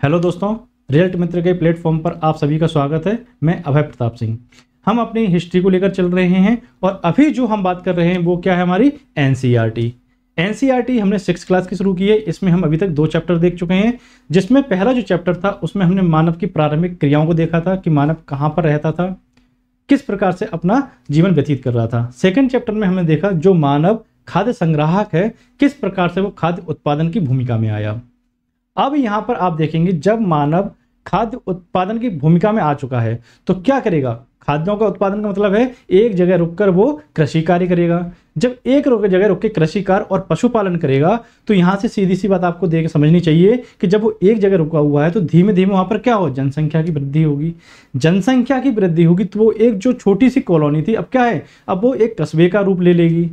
Hello दोस्तों, result मित्र के platform पर आप सभी का स्वागत है। मैं अभय प्रताप सिंह। हम अपनी हिस्ट्री को लेकर चल रहे हैं और अभी जो हम बात कर रहे हैं वो क्या है, हमारी एनसीईआरटी। एनसीईआरटी हमने 6th क्लास की शुरू की है। इसमें हम अभी तक 2 चैप्टर देख चुके हैं, जिसमें पहला जो चैप्टर था उसमें हमने मानव की प्रारंभिक क्रियाओं को देखा था कि मानव कहाँ पर रहता था, किस प्रकार से अपना जीवन व्यतीत कर रहा था। सेकेंड चैप्टर में हमने देखा जो मानव खाद्य संग्राहक है, किस प्रकार से वो खाद्य उत्पादन की भूमिका में आया। अब यहाँ पर आप देखेंगे जब मानव खाद्य उत्पादन की भूमिका में आ चुका है तो क्या करेगा। खाद्यों का उत्पादन का मतलब है एक जगह रुककर वो कृषि कार्य करेगा। जब एक जगह रुक के कृषि कार्य और पशुपालन करेगा तो यहाँ से सीधी सी बात आपको देख समझनी चाहिए कि जब वो एक जगह रुका हुआ है तो धीमे धीमे वहाँ पर क्या हो, जनसंख्या की वृद्धि होगी। जनसंख्या की वृद्धि होगी तो वो एक जो छोटी सी कॉलोनी थी अब क्या है, अब वो एक कस्बे का रूप ले लेगी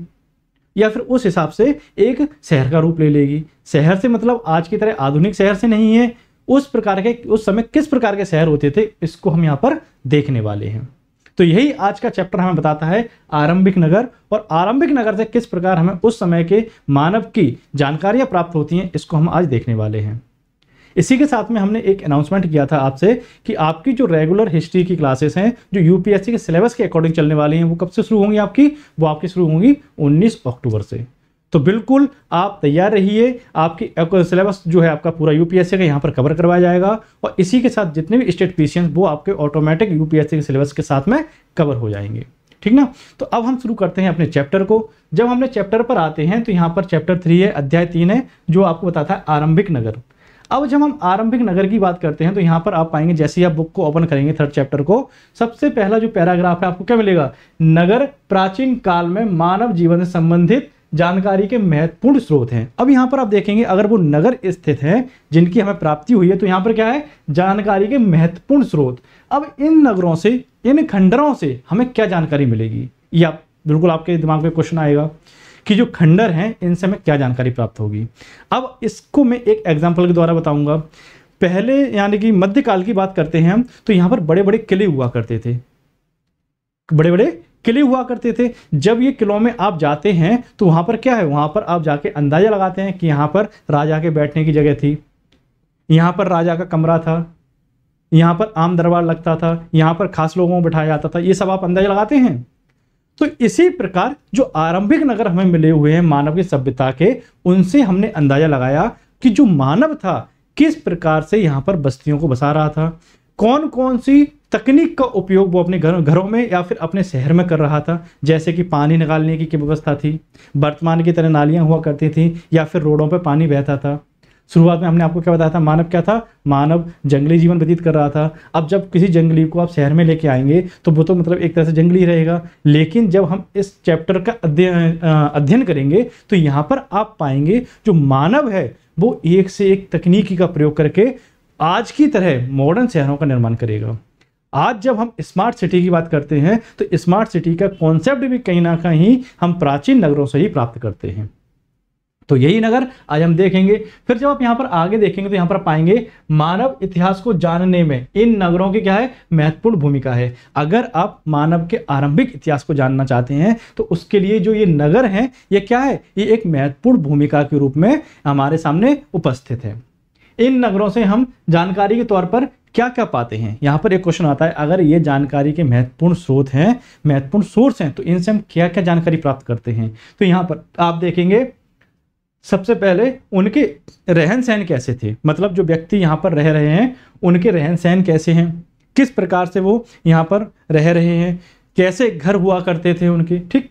या फिर उस हिसाब से एक शहर का रूप ले लेगी। शहर से मतलब आज की तरह आधुनिक शहर से नहीं है, उस प्रकार के उस समय किस प्रकार के शहर होते थे इसको हम यहाँ पर देखने वाले हैं। तो यही आज का चैप्टर हमें बताता है आरंभिक नगर, और आरंभिक नगर से किस प्रकार हमें उस समय के मानव की जानकारियां प्राप्त होती हैं इसको हम आज देखने वाले हैं। इसी के साथ में हमने एक अनाउंसमेंट किया था आपसे कि आपकी जो रेगुलर हिस्ट्री की क्लासेस हैं जो यूपीएससी के सिलेबस के अकॉर्डिंग चलने वाली हैं वो कब से शुरू होंगी आपकी, वो आपकी शुरू होंगी 19 अक्टूबर से। तो बिल्कुल आप तैयार रहिए, आपकी सिलेबस जो है आपका पूरा यूपीएससी का यहाँ पर कवर करवाया जाएगा और इसी के साथ जितने भी स्टेट क्वेश्चन वो आपके ऑटोमेटिक यूपीएससी के सिलेबस के साथ में कवर हो जाएंगे, ठीक ना। तो अब हम शुरू करते हैं अपने चैप्टर को। जब हमने चैप्टर पर आते हैं तो यहाँ पर चैप्टर 3 है, अध्याय 3 है जो आपको बताता है आरंभिक नगर। अब जब हम आरंभिक नगर की बात करते हैं तो यहाँ पर आप पाएंगे जैसे ही आप बुक को ओपन करेंगे 3rd चैप्टर को, सबसे पहला जो पैराग्राफ है आपको क्या मिलेगा, नगर प्राचीन काल में मानव जीवन से संबंधित जानकारी के महत्वपूर्ण स्रोत हैं। अब यहाँ पर आप देखेंगे अगर वो नगर स्थित हैं जिनकी हमें प्राप्ति हुई है तो यहाँ पर क्या है, जानकारी के महत्वपूर्ण स्रोत। अब इन नगरों से, इन खंडरों से हमें क्या जानकारी मिलेगी, ये आप बिल्कुल आपके दिमाग में क्वेश्चन आएगा कि जो खंडर हैं इनसे हमें क्या जानकारी प्राप्त होगी। अब इसको मैं एक एग्जांपल के द्वारा बताऊंगा। पहले यानी कि मध्यकाल की बात करते हैं हम तो यहाँ पर बड़े बड़े किले हुआ करते थे, बड़े बड़े किले हुआ करते थे। जब ये किलों में आप जाते हैं तो वहाँ पर क्या है, वहाँ पर आप जाके अंदाजा लगाते हैं कि यहाँ पर राजा के बैठने की जगह थी, यहाँ पर राजा का कमरा था, यहाँ पर आम दरबार लगता था, यहाँ पर खास लोगों को बिठाया जाता था, ये सब आप अंदाजा लगाते हैं। तो इसी प्रकार जो आरंभिक नगर हमें मिले हुए हैं मानव की सभ्यता के, उनसे हमने अंदाजा लगाया कि जो मानव था किस प्रकार से यहाँ पर बस्तियों को बसा रहा था, कौन कौन सी तकनीक का उपयोग वो अपने घरों में या फिर अपने शहर में कर रहा था। जैसे कि पानी निकालने की व्यवस्था थी, वर्तमान की तरह नालियां हुआ करती थी या फिर रोडों पर पानी बहता था। शुरुआत में हमने आपको क्या बताया था, मानव क्या था, मानव जंगली जीवन व्यतीत कर रहा था। अब जब किसी जंगली को आप शहर में लेके आएंगे तो वो तो मतलब एक तरह से जंगली रहेगा, लेकिन जब हम इस चैप्टर का अध्ययन करेंगे तो यहाँ पर आप पाएंगे जो मानव है वो एक से एक तकनीकी का प्रयोग करके आज की तरह मॉडर्न शहरों का निर्माण करेगा। आज जब हम स्मार्ट सिटी की बात करते हैं तो स्मार्ट सिटी का कॉन्सेप्ट भी कहीं ना कहीं हम प्राचीन नगरों से ही प्राप्त करते हैं। तो यही नगर आज हम देखेंगे। फिर जब आप यहाँ पर आगे देखेंगे तो यहाँ पर पाएंगे मानव इतिहास को जानने में इन नगरों की क्या है, महत्वपूर्ण भूमिका है। अगर आप मानव के आरंभिक इतिहास को जानना चाहते हैं तो उसके लिए जो ये नगर हैं ये क्या है, ये एक महत्वपूर्ण भूमिका के रूप में हमारे सामने उपस्थित है। इन नगरों से हम जानकारी के तौर पर क्या क्या पाते हैं। यहाँ पर एक क्वेश्चन आता है, अगर ये जानकारी के महत्वपूर्ण स्रोत हैं, महत्वपूर्ण सोर्स हैं, तो इनसे हम क्या क्या जानकारी प्राप्त करते हैं। तो यहाँ पर आप देखेंगे सबसे पहले उनके रहन सहन कैसे थे, मतलब जो व्यक्ति यहाँ पर रह रहे हैं उनके रहन सहन कैसे हैं, किस प्रकार से वो यहाँ पर रह रहे हैं, कैसे घर हुआ करते थे उनके, ठीक,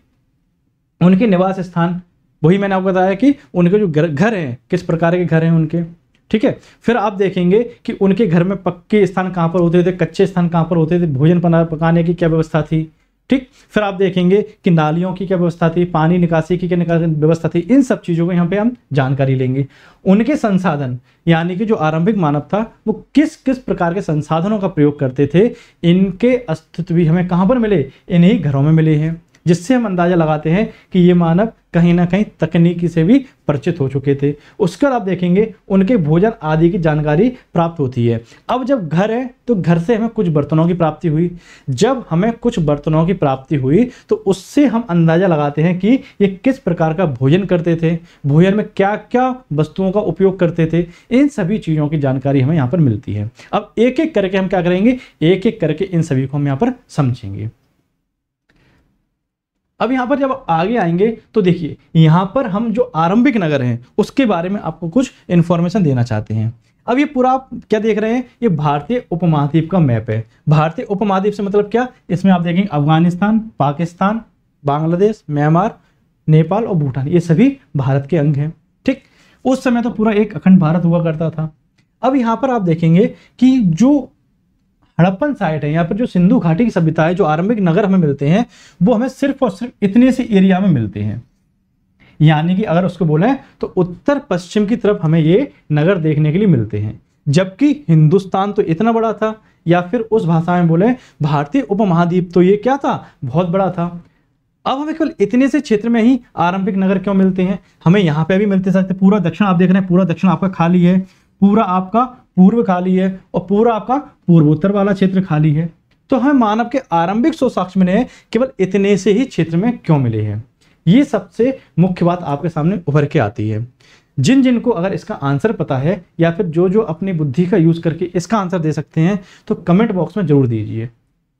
उनके निवास स्थान, वही मैंने आपको बताया कि उनके जो घर हैं किस प्रकार के घर हैं उनके, ठीक है। फिर आप देखेंगे कि उनके घर में पक्के स्थान कहाँ पर होते थे, कच्चे स्थान कहाँ पर होते थे, भोजन पकाने की क्या व्यवस्था थी, ठीक। फिर आप देखेंगे कि नालियों की क्या व्यवस्था थी, पानी निकासी की क्या व्यवस्था थी। इन सब चीज़ों को यहाँ पे हम जानकारी लेंगे। उनके संसाधन यानी कि जो आरंभिक मानव था वो किस किस प्रकार के संसाधनों का प्रयोग करते थे, इनके अस्तित्व भी हमें कहाँ पर मिले, इन्हीं घरों में मिले हैं। जिससे हम अंदाजा लगाते हैं कि ये मानव कहीं ना कहीं तकनीकी से भी परिचित हो चुके थे। उसके बाद आप देखेंगे उनके भोजन आदि की जानकारी प्राप्त होती है। अब जब घर है तो घर से हमें कुछ बर्तनों की प्राप्ति हुई। जब हमें कुछ बर्तनों की प्राप्ति हुई तो उससे हम अंदाजा लगाते हैं कि ये किस प्रकार का भोजन करते थे, भोजन में क्या क्या वस्तुओं का उपयोग करते थे। इन सभी चीज़ों की जानकारी हमें यहाँ पर मिलती है। अब एक एक करके हम क्या करेंगे, एक एक करके इन सभी को हम यहाँ पर समझेंगे। अब यहाँ पर जब आगे आएंगे तो देखिए यहाँ पर हम जो आरंभिक नगर हैं उसके बारे में आपको कुछ इंफॉर्मेशन देना चाहते हैं। अब ये पूरा आप क्या देख रहे हैं, ये भारतीय उपमहाद्वीप का मैप है। भारतीय उपमहाद्वीप से मतलब क्या, इसमें आप देखेंगे अफगानिस्तान, पाकिस्तान, बांग्लादेश, म्यांमार, नेपाल और भूटान, ये सभी भारत के अंग हैं। ठीक, उस समय तो पूरा एक अखंड भारत हुआ करता था। अब यहाँ पर आप देखेंगे कि जो हड़प्पन साइट है, यहाँ पर जो सिंधु घाटी की सभ्यता है, जो आरंभिक नगर हमें मिलते हैं वो हमें सिर्फ और सिर्फ इतने से एरिया में मिलते हैं। यानी कि अगर उसको बोलें तो उत्तर पश्चिम की तरफ हमें ये नगर देखने के लिए मिलते हैं, जबकि हिंदुस्तान तो इतना बड़ा था, या फिर उस भाषा में बोले भारतीय उपमहाद्वीप तो ये क्या था, बहुत बड़ा था। अब हमें केवल इतने से क्षेत्र में ही आरंभिक नगर क्यों मिलते हैं, हमें यहाँ पे भी मिलते सकते। पूरा दक्षिण आप देख रहे हैं, पूरा दक्षिण आपका खाली है, पूरा आपका पूर्व खाली है और पूरा आपका पूर्वोत्तर वाला क्षेत्र खाली है। तो हमें मानव के आरंभिक शोध साक्ष्य में केवल इतने से ही क्षेत्र में क्यों मिले हैं, ये सबसे मुख्य बात आपके सामने उभर के आती है। जिन जिन को अगर इसका आंसर पता है या फिर जो जो अपनी बुद्धि का यूज करके इसका आंसर दे सकते हैं तो कमेंट बॉक्स में जरूर दीजिए।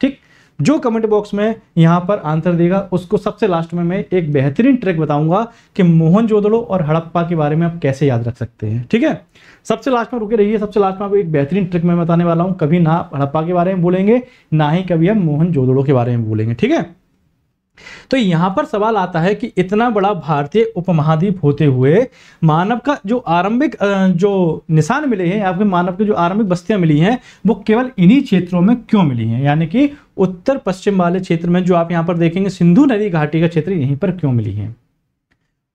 ठीक, जो कमेंट बॉक्स में यहाँ पर आंसर देगा उसको सबसे लास्ट में मैं एक बेहतरीन ट्रिक बताऊंगा कि मोहनजोदड़ो और हड़प्पा के बारे में आप कैसे याद रख सकते हैं। ठीक है, सबसे लास्ट में रुके रहिए, सबसे लास्ट में आपको एक बेहतरीन ट्रिक मैं बताने वाला हूं। कभी ना हड़प्पा के बारे में बोलेंगे, ना ही कभी हम मोहनजोदड़ो के बारे में बोलेंगे। ठीक है, तो यहां पर सवाल आता है कि इतना बड़ा भारतीय उपमहाद्वीप होते हुए मानव का जो आरंभिक जो निशान मिले हैं या फिर मानव की जो आरंभिक बस्तियां मिली हैं वो केवल इन्हीं क्षेत्रों में क्यों मिली हैं, यानी कि उत्तर पश्चिम वाले क्षेत्र में जो आप यहां पर देखेंगे सिंधु नदी घाटी का क्षेत्र, यहीं पर क्यों मिली है,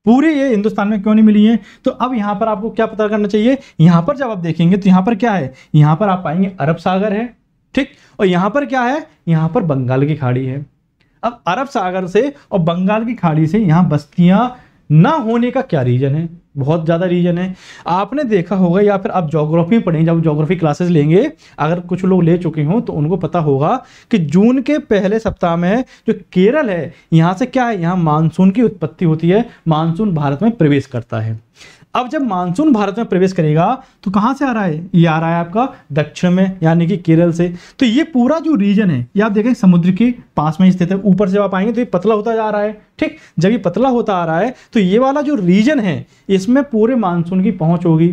पूरे ये हिंदुस्तान में क्यों नहीं मिली है। तो अब यहां पर आपको क्या पता करना चाहिए, यहां पर जब आप देखेंगे तो यहां पर क्या है, यहां पर आप पाएंगे अरब सागर है। ठीक, और यहां पर क्या है, यहां पर बंगाल की खाड़ी है। अब अरब सागर से और बंगाल की खाड़ी से यहां बस्तियां ना होने का क्या रीजन है, बहुत ज्यादा रीजन है। आपने देखा होगा या फिर आप ज्योग्राफी पढ़ेंगे, जब ज्योग्राफी क्लासेस लेंगे, अगर कुछ लोग ले चुके हों तो उनको पता होगा कि जून के पहले सप्ताह में जो केरल है यहां से क्या है, यहां मानसून की उत्पत्ति होती है, मानसून भारत में प्रवेश करता है। अब जब मानसून भारत में प्रवेश करेगा तो कहां से आ रहा है, ये आ रहा है आपका दक्षिण में, यानी कि केरल से। तो ये पूरा जो रीजन है ये आप देखें समुद्र के पास में स्थित है। ऊपर से आप आएंगे तो ये पतला होता जा रहा है। ठीक, जब ये पतला होता आ रहा है तो ये वाला जो रीजन है इसमें पूरे मानसून की पहुंच होगी।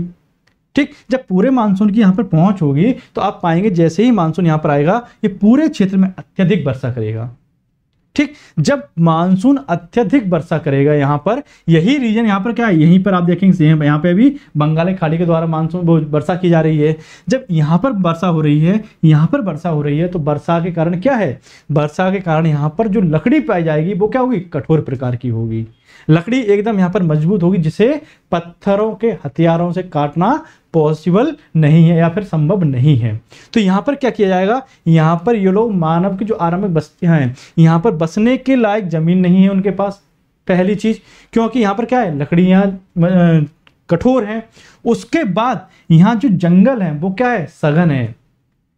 ठीक, जब पूरे मानसून की यहाँ पर पहुंच होगी तो आप पाएंगे जैसे ही मानसून यहाँ पर आएगा ये पूरे क्षेत्र में अत्यधिक वर्षा करेगा। ठीक, जब मानसून अत्यधिक वर्षा करेगा यहाँ पर, यही रीजन यहाँ पर क्या है, यहीं पर आप देखेंगे यहाँ पे भी बंगाल की खाड़ी के द्वारा मानसून वर्षा की जा रही है। जब यहाँ पर वर्षा हो रही है, यहाँ पर वर्षा हो रही है, तो वर्षा के कारण क्या है, वर्षा के कारण यहाँ पर जो लकड़ी पाई जाएगी वो क्या होगी, कठोर प्रकार की होगी। लकड़ी एकदम यहाँ पर मजबूत होगी जिसे पत्थरों के हथियारों से काटना पॉसिबल नहीं है या फिर संभव नहीं है। तो यहाँ पर क्या किया जाएगा, यहाँ पर ये लोग मानव की जो आरंभिक बस्तियां हैं यहाँ पर बसने के लायक जमीन नहीं है उनके पास, पहली चीज, क्योंकि यहाँ पर क्या है, लकड़ियां कठोर हैं। उसके बाद यहाँ जो जंगल है वो क्या है, सघन है,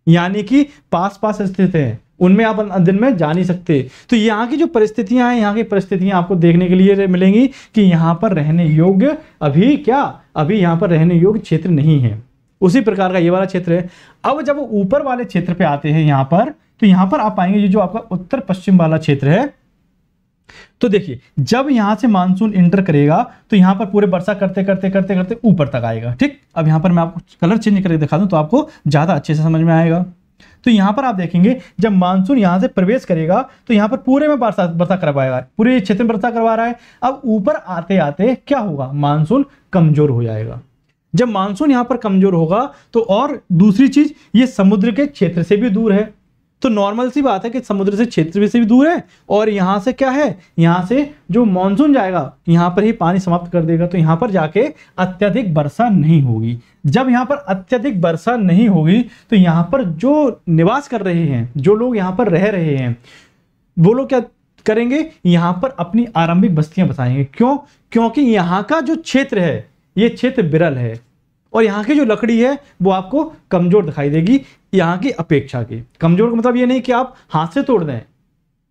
यानी कि पास पास स्थित है, उनमें आप दिन में जा नहीं सकते। तो यहाँ की जो परिस्थितियां हैं, यहाँ की परिस्थितियां आपको देखने के लिए मिलेंगी कि यहाँ पर रहने योग्य अभी यहाँ पर रहने योग्य क्षेत्र नहीं है। उसी प्रकार का ये वाला क्षेत्र है। अब जब ऊपर वाले क्षेत्र पे आते हैं यहाँ पर, तो यहाँ पर आप पाएंगे ये जो आपका उत्तर पश्चिम वाला क्षेत्र है, तो देखिए जब यहां से मानसून इंटर करेगा तो यहां पर पूरे वर्षा करते करते करते करते ऊपर तक आएगा। ठीक, अब यहां पर मैं आपको कलर चेंज करके दिखा दूं तो आपको ज्यादा अच्छे से समझ में आएगा। तो यहां पर आप देखेंगे जब मानसून यहां से प्रवेश करेगा तो यहां पर पूरे में वर्षा करवाएगा, पूरे क्षेत्र में वर्षा करवा रहा है। अब ऊपर आते आते क्या होगा, मानसून कमजोर हो जाएगा। जब मानसून यहां पर कमजोर होगा तो और दूसरी चीज, ये समुद्र के क्षेत्र से भी दूर है। तो नॉर्मल सी बात है कि समुद्र से क्षेत्र से भी दूर है और यहां से क्या है, यहां से जो मानसून जाएगा यहां पर ही पानी समाप्त कर देगा। तो यहां पर जाके अत्यधिक वर्षा नहीं होगी। जब यहां पर अत्यधिक वर्षा नहीं होगी तो यहां पर जो निवास कर रहे हैं, जो लोग यहां पर रह रहे हैं, वो लोग क्या करेंगे, यहाँ पर अपनी आरंभिक बस्तियां बसाएंगे। क्यों? क्योंकि यहाँ का जो क्षेत्र है ये क्षेत्र विरल है और यहाँ की जो लकड़ी है वो आपको कमजोर दिखाई देगी यहाँ की अपेक्षा के। कमजोर का मतलब ये नहीं कि आप हाथ से तोड़ दें,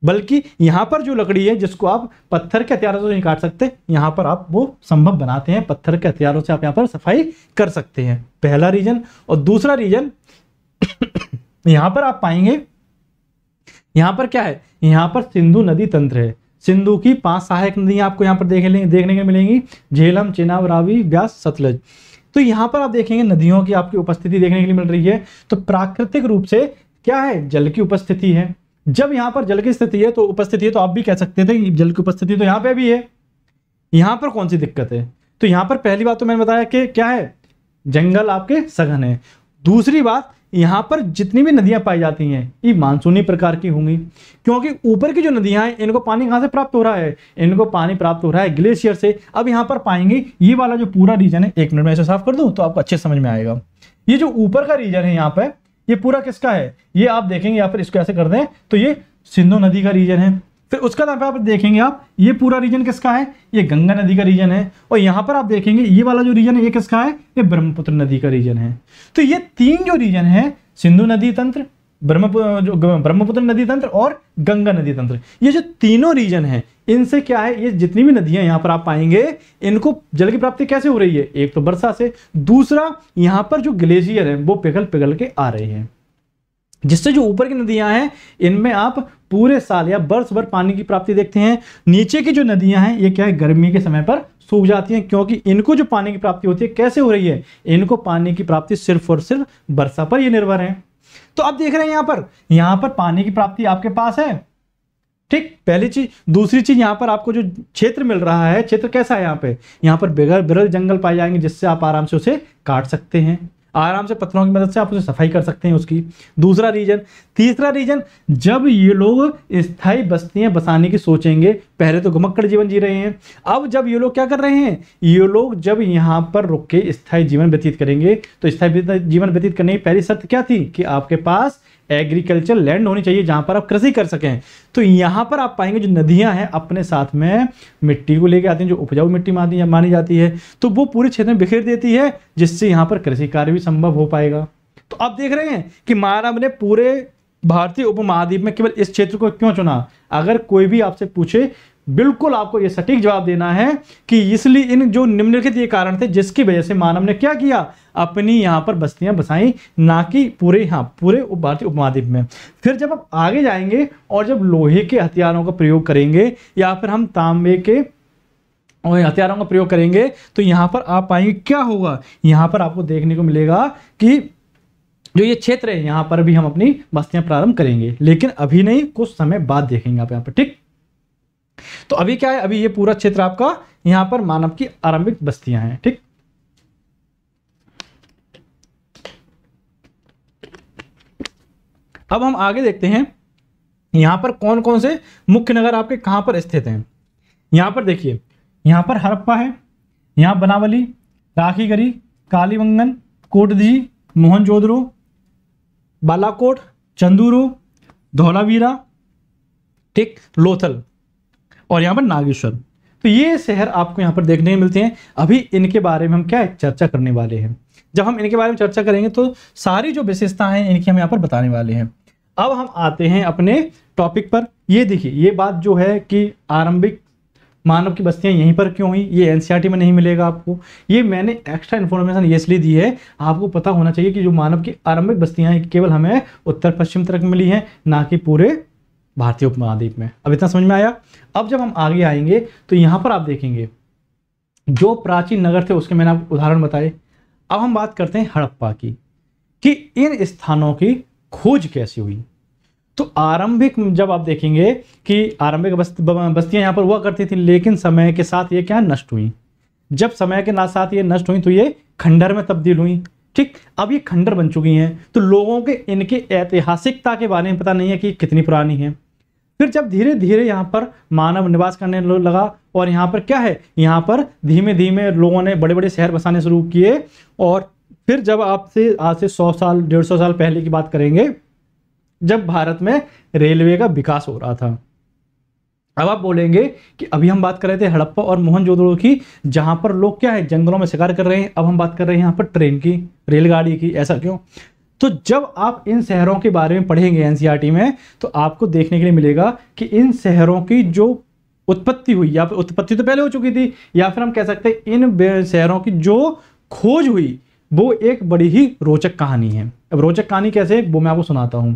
बल्कि यहाँ पर जो लकड़ी है जिसको आप पत्थर के हथियारों से नहीं काट सकते, यहाँ पर आप वो संभव बनाते हैं, पत्थर के हथियारों से आप यहाँ पर सफाई कर सकते हैं। पहला रीजन। और दूसरा रीजन यहाँ पर आप पाएंगे, यहाँ पर क्या है, यहाँ पर सिंधु नदी तंत्र है। सिंधु की 5 सहायक नदियां आपको यहाँ पर देखने को मिलेंगी, झेलम, चेनाब, रावी, ब्यास, सतलज। तो यहाँ पर आप देखेंगे नदियों की आपकी उपस्थिति देखने के लिए मिल रही है। तो प्राकृतिक रूप से क्या है, जल की उपस्थिति है। जब यहाँ पर जल की स्थिति है तो उपस्थिति है, तो आप भी कह सकते थे जल की उपस्थिति तो यहाँ पे भी है। यहाँ पर कौन सी दिक्कत है? तो यहाँ पर पहली बात तो मैंने बताया कि क्या है, जंगल आपके सघन है। दूसरी बात, यहाँ पर जितनी भी नदियां पाई जाती हैं ये मानसूनी प्रकार की होंगी, क्योंकि ऊपर की जो नदियां हैं इनको पानी कहाँ से प्राप्त हो रहा है, इनको पानी प्राप्त हो रहा है ग्लेशियर से। अब यहाँ पर पाएंगे ये वाला जो पूरा रीजन है, 1 मिनट में ऐसे साफ कर दूं तो आपको अच्छे समझ में आएगा। ये जो ऊपर का रीजन है यहाँ पर, ये पूरा किसका है, ये आप देखेंगे यहाँ पर, इसको ऐसे कर दें तो ये सिंधु नदी का रीजन है। फिर उसका नाम आप देखेंगे आप, ये पूरा रीजन किसका है, ये गंगा नदी का रीजन है। और यहाँ पर आप देखेंगे ये वाला जो रीजन है ये किसका है, ये ब्रह्मपुत्र नदी का रीजन है। तो ये 3 जो रीजन है, सिंधु नदी तंत्र, ब्रह्मपुत्र नदी तंत्र और गंगा नदी तंत्र, ये जो तीनों रीजन है इनसे क्या है, ये जितनी भी नदियां यहाँ पर आप पाएंगे इनको जल की प्राप्ति कैसे हो रही है, एक तो वर्षा से, दूसरा यहाँ पर जो ग्लेशियर है वो पिघल पिघल के आ रहे हैं, जिससे जो ऊपर की नदियां हैं इनमें आप पूरे साल या वर्ष भर पानी की प्राप्ति देखते हैं। नीचे की जो नदियां हैं ये क्या है, गर्मी के समय पर सूख जाती हैं, क्योंकि इनको जो पानी की प्राप्ति होती है कैसे हो रही है, इनको पानी की प्राप्ति सिर्फ और सिर्फ वर्षा पर ये निर्भर है। तो अब देख रहे हैं यहाँ पर पानी की प्राप्ति आपके पास है, ठीक, पहली चीज। दूसरी चीज, यहाँ पर आपको जो क्षेत्र मिल रहा है, क्षेत्र कैसा है, यहाँ पर बिरल जंगल पाए जाएंगे, जिससे आप आराम से उसे काट सकते हैं, आराम से पत्थरों की मदद से आप उसे सफाई कर सकते हैं उसकी। दूसरा रीजन। तीसरा रीजन, जब ये लोग स्थायी बस्तियां बसाने की सोचेंगे, पहले तो घुमक्कड़ जीवन जी रहे हैं, अब जब ये लोग क्या कर रहे हैं, ये लोग जब यहाँ पर रुक के स्थायी जीवन व्यतीत करेंगे, तो स्थायी जीवन व्यतीत करने की पहली शर्त क्या थी कि आपके पास एग्रीकल्चर लैंड होनी चाहिए जहां पर आप कृषि कर सकें। तो यहां पर आप पाएंगे जो नदियां हैं अपने साथ में मिट्टी को लेके आती हैं, जो उपजाऊ मिट्टी मानी जाती है, तो वो पूरे क्षेत्र में बिखेर देती है, जिससे यहां पर कृषि कार्य भी संभव हो पाएगा। तो आप देख रहे हैं कि मानव ने पूरे भारतीय उपमहाद्वीप में केवल इस क्षेत्र को क्यों चुना। अगर कोई भी आपसे पूछे, बिल्कुल आपको यह सटीक जवाब देना है कि इसलिए इन जो निम्नलिखित ये कारण थे जिसकी वजह से मानव ने क्या किया, अपनी यहां पर बस्तियां बसाई, ना कि पूरे भारतीय उपमहाद्वीप में। फिर जब आप आगे जाएंगे और जब लोहे के हथियारों का प्रयोग करेंगे या फिर हम तांबे के हथियारों का प्रयोग करेंगे, तो यहां पर आप पाएंगे क्या होगा, यहां पर आपको देखने को मिलेगा कि जो ये क्षेत्र है यहां पर भी हम अपनी बस्तियां प्रारंभ करेंगे, लेकिन अभी नहीं, कुछ समय बाद देखेंगे आप यहाँ पर, ठीक। तो अभी क्या है, अभी ये पूरा क्षेत्र आपका यहां पर मानव की आरंभिक बस्तियां हैं, ठीक। अब हम आगे देखते हैं यहां पर कौन कौन से मुख्य नगर आपके कहां पर स्थित हैं। यहां पर देखिए, यहां पर हड़प्पा है, यहां बनावली, राखीगढ़ी, कालीबंगन, कोटदीजी, मोहनजोदड़ो, बालाकोट, चंदूरू, धौलावीरा, ठीक, लोथल, और यहाँ पर नागेश्वर। तो ये शहर आपको यहाँ पर देखने को मिलते हैं। अभी इनके बारे में हम क्या है, चर्चा करने वाले हैं। जब हम इनके बारे में चर्चा करेंगे तो सारी जो विशेषता हैं इनकी हम यहाँ पर बताने वाले हैं। अब हम आते हैं अपने टॉपिक पर। ये देखिए, ये बात जो है कि आरंभिक मानव की बस्तियां यहीं पर क्यों हुई, ये एनसीईआरटी में नहीं मिलेगा आपको। ये मैंने एक्स्ट्रा इन्फॉर्मेशन ये इसलिए दी है, आपको पता होना चाहिए कि जो मानव की आरंभिक बस्तियां हैं केवल हमें उत्तर पश्चिम तरफ मिली हैं, ना कि पूरे भारतीय उपमहाद्वीप में। अब इतना समझ में आया। अब जब हम आगे आएंगे तो यहां पर आप देखेंगे जो प्राचीन नगर थे उसके मैंने आपको उदाहरण बताए। अब हम बात करते हैं हड़प्पा की, कि इन स्थानों की खोज कैसे हुई। तो आरंभिक जब आप देखेंगे कि आरंभिक बस्तियां यहां पर हुआ करती थी, लेकिन समय के साथ ये क्या नष्ट हुई। जब समय के साथ ये नष्ट हुई तो ये खंडर में तब्दील हुई, ठीक। अब ये खंडर बन चुकी हैं, तो लोगों के इनके ऐतिहासिकता के बारे में पता नहीं है कि कितनी पुरानी है। फिर जब धीरे धीरे यहाँ पर मानव निवास करने लगा और यहाँ पर क्या है, यहाँ पर धीमे धीमे लोगों ने बड़े बड़े शहर बसाने शुरू किए। और फिर जब आपसे आज से 100 साल 150 साल पहले की बात करेंगे, जब भारत में रेलवे का विकास हो रहा था, अब आप बोलेंगे कि अभी हम बात कर रहे थे हड़प्पा और मोहनजोदड़ो की, जहां पर लोग क्या है जंगलों में शिकार कर रहे हैं, अब हम बात कर रहे हैं यहाँ पर ट्रेन की, रेलगाड़ी की। ऐसा क्यों? तो जब आप इन शहरों के बारे में पढ़ेंगे एनसीईआरटी में, तो आपको देखने के लिए मिलेगा कि इन शहरों की जो उत्पत्ति हुई, या फिर उत्पत्ति तो पहले हो चुकी थी, या फिर हम कह सकते हैं इन शहरों की जो खोज हुई वो एक बड़ी ही रोचक कहानी है। अब रोचक कहानी कैसे, वो मैं आपको सुनाता हूं।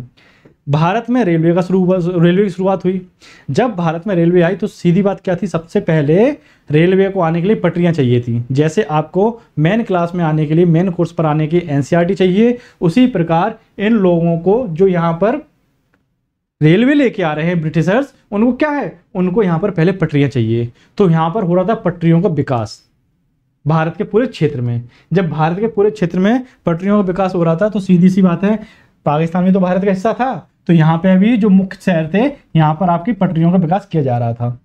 भारत में रेलवे की शुरुआत हुई। जब भारत में रेलवे आई तो सीधी बात क्या थी, सबसे पहले रेलवे को आने के लिए पटरियां चाहिए थी। जैसे आपको मेन क्लास में आने के लिए, मेन कोर्स पर आने की एनसीईआरटी चाहिए, उसी प्रकार इन लोगों को जो यहाँ पर रेलवे लेके आ रहे हैं ब्रिटिशर्स, उनको क्या है, उनको यहाँ पर पहले पटरियां चाहिए। तो यहाँ पर हो रहा था पटरियों का विकास भारत के पूरे क्षेत्र में। जब भारत के पूरे क्षेत्र में पटरियों का विकास हो रहा था तो सीधी सी बात है, पाकिस्तान भी तो भारत का हिस्सा था, तो यहाँ पे भी जो मुख्य शहर थे यहाँ पर आपकी पटरियों का विकास किया जा रहा था।